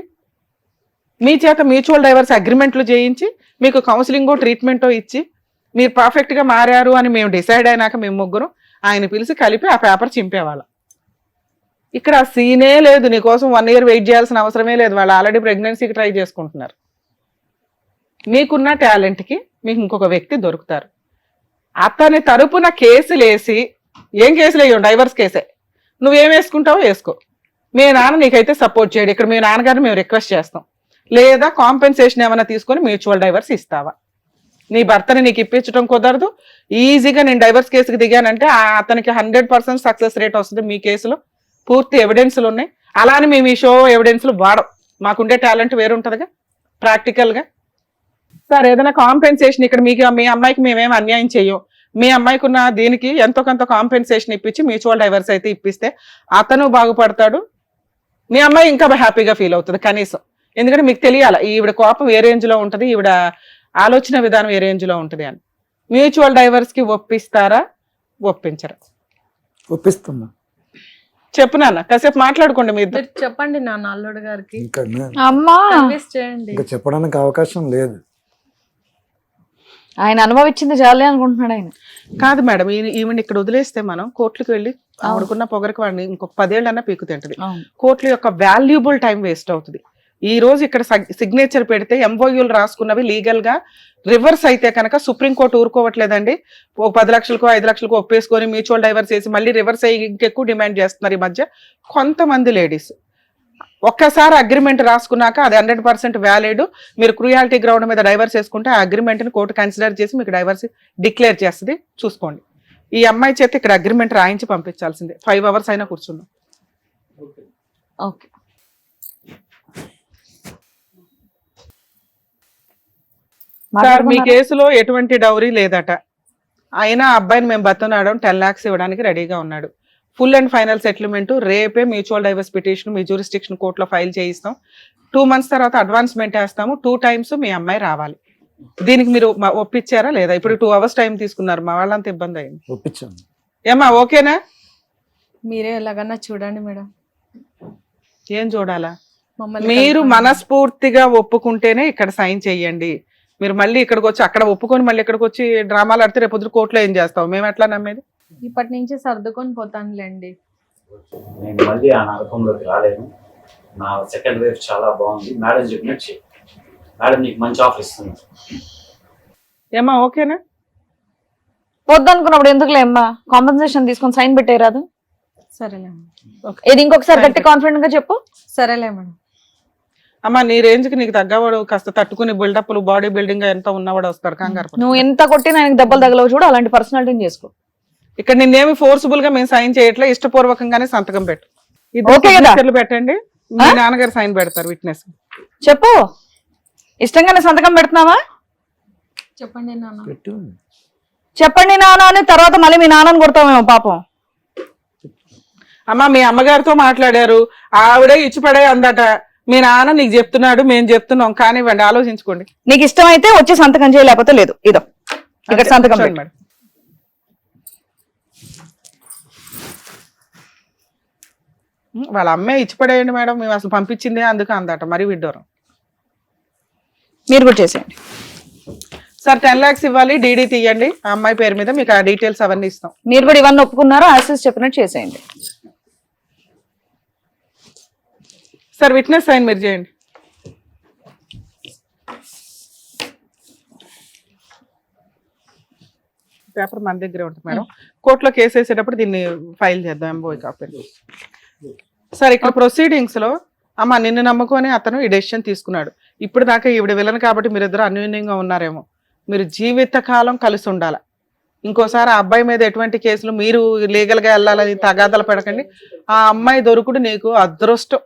మీ చేత మ్యూచువల్ డైవర్స్ అగ్రిమెంట్లు చేయించి మీకు కౌన్సిలింగో ట్రీట్మెంటో ఇచ్చి మీరు పర్ఫెక్ట్గా మారారు అని మేము డిసైడ్ అయినాక మేము ముగ్గురు ఆయన పిలిచి కలిపి ఆ పేపర్ చింపేవాళ్ళం. ఇక్కడ ఆ సీనే లేదు. నీకోసం 1 year వెయిట్ చేయాల్సిన అవసరమే లేదు. వాళ్ళు ఆల్రెడీ ప్రెగ్నెన్సీకి ట్రై చేసుకుంటున్నారు. మీకున్న టాలెంట్కి మీకు ఇంకొక వ్యక్తి దొరుకుతారు. అతని తరపున కేసులు వేసి, ఏం కేసులు వేయవు, డైవర్స్ కేసే, నువ్వేం వేసుకుంటావో వేసుకో, మీ నాన్న నీకైతే సపోర్ట్ చేయడు. ఇక్కడ మీ నాన్నగారిని మేము రిక్వెస్ట్ చేస్తాం, లేదా కాంపెన్సేషన్ ఏమైనా తీసుకొని మ్యూచువల్ డైవర్స్ ఇస్తావా? నీ భర్తని నీకు ఇప్పించడం కుదరదు, ఈజీగా నేను డైవర్స్ కేసుకి దిగానంటే అతనికి 100% సక్సెస్ రేట్ వస్తుంది. మీ కేసులో పూర్తి ఎవిడెన్స్లు ఉన్నాయి. అలానే మేము ఈ షో ఎవిడెన్స్లు వాడం, మాకుండే టాలెంట్ వేరుంటుందిగా ప్రాక్టికల్గా. సార్ ఏదైనా కాంపెన్సేషన్ ఇక్కడ మీకు మీ అమ్మాయికి మేమేం అన్యాయం చెయ్యం, మీ అమ్మాయికి ఉన్న దీనికి ఎంతో కొంత కాంపెన్సేషన్ ఇప్పించి మ్యూచువల్ డైవర్స్ అయితే ఇప్పిస్తే అతను బాగుపడతాడు, మీ అమ్మాయి ఇంకా హ్యాపీగా ఫీల్ అవుతుంది కనీసం. ఎందుకంటే మీకు తెలియాలి ఈవిడ కోపం ఏ రేంజ్లో ఉంటుంది, ఈవిడ ఆలోచన విధానం ఏ రేంజ్లో ఉంటుంది అని. మ్యూచువల్ డైవర్స్కి ఒప్పిస్తారా ఒప్పించరా? ఒప్పిస్తున్నా. చెప్పు నాన్న, కాసేపు మాట్లాడుకోండి మీ ఇద్దరు. మీరు చెప్పండి నాన్న అల్లుడు గారికి, ఇంకా అమ్మా కన్విన్స్ చేయండి. ఇంకా చెప్పడానికి అవకాశం లేదు. ఆయన అనుభవించింది చాలే అనుకుంటున్నాడు ఆయన. కాదు మేడం, ఈవెన్ ఇక్కడ వదిలేస్తే మనం కోర్టులకు వెళ్ళి ఆవిడకున్న పొగరికి వాడిని ఇంకొక 10 ఏళ్ళన్నా పీకు తింటది. కోర్టుల యొక్క వాల్యుబుల్ టైం వేస్ట్ అవుతుంది. ఈ రోజు ఇక్కడ సిగ్నేచర్ పెడితే ఎంఓయూలు రాసుకున్నవి లీగల్ గా రివర్స్ అయితే కనుక సుప్రీంకోర్టు ఊరుకోవట్లేదండి. ఒక 10 లక్షలకో 5 లక్షలకో ఒప్పేసుకొని మ్యూచువల్ డైవర్స్ చేసి మళ్ళీ రివర్స్ అయ్యి ఇంకెక్కువ డిమాండ్ చేస్తున్నారు ఈ మధ్య కొంతమంది లేడీస్. ఒక్కసారి అగ్రిమెంట్ రాసుకున్నాక అది 100% వ్యాలిడ్. మీరు క్రూయాలిటీ గ్రౌండ్ మీద డైవర్స్ చేసుకుంటే ఆ అగ్రిమెంట్ ని కోర్టు కన్సిడర్ చేసి మీకు డైవర్స్ డిక్లేర్ చేస్తుంది. చూసుకోండి. ఈ అమ్మాయి చేత ఇక్కడ అగ్రిమెంట్ రాయించి పంపించాల్సిందే. 5 hours అయినా కూర్చున్నాం. ఓకే. సార్ మీ కేసులో ఎటువంటి డౌరీ లేదట, అయినా అబ్బాయిని మేము బతున్నాడు 10 lakhs ఇవ్వడానికి రెడీగా ఉన్నాడు. ఫుల్ అండ్ ఫైనల్ సెటిల్మెంట్ రేపే మ్యూచువల్ డైవర్స్ పిటిషన్ మీ జ్యూరిస్డిక్షన్ కోర్టులో ఫైల్ చేయిస్తాం. 2 months తర్వాత అడ్వాన్స్మెంట్ వేస్తాము. 2 times మీ అమ్మాయి రావాలి. దీనికి మీరు ఒప్పించారా లేదా? ఇప్పుడు 2 hours టైం తీసుకున్నారు, మా వాళ్ళంతా ఇబ్బంది అయింది. ఒప్పించాను. ఏమా ఓకేనా? మీరే ఎలాగన్నా చూడండి మేడం. ఏం చూడాలా? మమ్మల్ని మీరు మనస్ఫూర్తిగా ఒప్పుకుంటేనే ఇక్కడ సైన్ చెయ్యండి. మీరు మళ్ళీ ఇక్కడికి వచ్చి అక్కడ ఒప్పుకొని మళ్ళీ ఇక్కడికి వచ్చి డ్రామాలు ఆడితే రేపు పొద్దున కోర్టులో ఏం చేస్తాం? మేము ఎట్లా నమ్మేది? ఇప్పటి నుంచి సర్దుకొని పోతానులేండి. నేను మళ్ళీ ఆ నరకంలోకి రాలేను. నా సెకండ్ వేవ్ చాలా బాగుంది. మేడం చెప్పినట్టు చెయ్యి. మేడం నీకు మంచి ఆఫర్ ఇస్తుంది. ఏమా ఓకేనా? వద్దనుకున్నప్పుడు ఎందుకులే అమ్మా, కాంపెన్సేషన్ తీసుకొని సైన్ పెట్టేరాదు. సరేలే ఇది ఇంకొకసారి గట్టి కాన్ఫిడెంట్ గా చెప్పు. సరేలే మేడం. అమ్మా నీ రేంజ్ కి నీకు తగ్గవాడు కాస్త తట్టుకుని బిల్డప్లు బాడీ బిల్డింగ్ ఎంత ఉన్నవాడు వస్తాడు. కంగారు నువ్వు ఎంత కొట్టినా ఆయనకి దెబ్బలు తగలవు చూడు, అలాంటి పర్సనాలిటీని చేసుకో. ఇక్కడ నిన్నేమి ఫోర్స్ఫుల్ గా మేము సైన్ చేయట్లే, ఇష్టపూర్వకంగానే సంతకం పెట్టు. ఓకే కదా? పెట్టండి, మీ నాన్నగారు సైన్ పెడతారు విట్నెస్. చెప్పు, ఇష్టంగానే సంతకం పెడుతున్నావా? చెప్పండి నాన్న. పెట్టు. చెప్పండి నాన్న అని తర్వాత మళ్ళీ మీ నాన్నని కొడతామేమో పాపం. అమ్మ మీ అమ్మగారితో మాట్లాడారు, ఆవిడే ఇచ్చిపడే అందట. మీ నాన్న నీకు చెప్తున్నాడు, మేము చెప్తున్నాం. కానివ్వండి, ఆలోచించుకోండి. నీకు ఇష్టం అయితే వచ్చి సంతకం చేయలేకపోతే లేదు. ఇదో ఇక్కడ సంతకం పెట్టు. మేడం వాళ్ళ అమ్మే ఇచ్చిపడేయండి మేడం, మేము అసలు పంపించిందే అందుకు అందట. మరి విడ్డోరం. మీరు కూడా చేసేయండి సార్. 10 lakhs ఇవ్వాలి, డీడీ తీయండి ఆ అమ్మాయి పేరు మీద, మీకు ఆ డీటెయిల్స్ అవన్నీ ఇస్తాం. మీరు కూడా ఇవన్నీ ఒప్పుకున్నారో ఆసిస్ చెప్పినట్టు చేసేయండి. సార్ విట్నెస్ సైన్ మీరు చేయండి. పేపర్ మన దగ్గరే ఉంటుంది మేడం. కోర్టులో కేసు వేసేటప్పుడు దీన్ని ఫైల్ చేద్దాం. MOI copy. సార్ ఇక్కడ ప్రొసీడింగ్స్ లో అమ్మ నిన్ను నమ్ముకొని అతను ఈ డెసిషన్ తీసుకున్నాడు. ఇప్పుడు దాకా ఈవిడ విలన్ కాబట్టి మీరిద్దరు అన్యోన్యంగా ఉన్నారేమో. మీరు జీవితకాలం కలిసి ఉండాలి. ఇంకోసారి ఆ అబ్బాయి మీద ఎటువంటి కేసులు మీరు లీగల్ గా వెళ్ళాలని తగాదాలు పడకండి. ఆ అమ్మాయి దొరుకుడు నీకు అదృష్టం.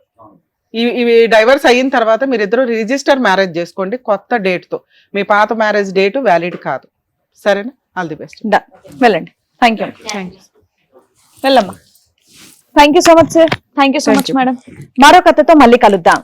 ఇవి డైవర్స్ అయిన తర్వాత మీరిద్దరు రిజిస్టర్ మ్యారేజ్ చేసుకోండి కొత్త డేట్ తో. మీ పాత మ్యారేజ్ డేట్ వ్యాలిడ్ కాదు. సరేనా? All the best. వెళ్ళండి. Thank you. వెళ్ళమ్మా. Thank you so much sir. Thank you so much madam. మరో కథతో మళ్ళీ కలుద్దాం.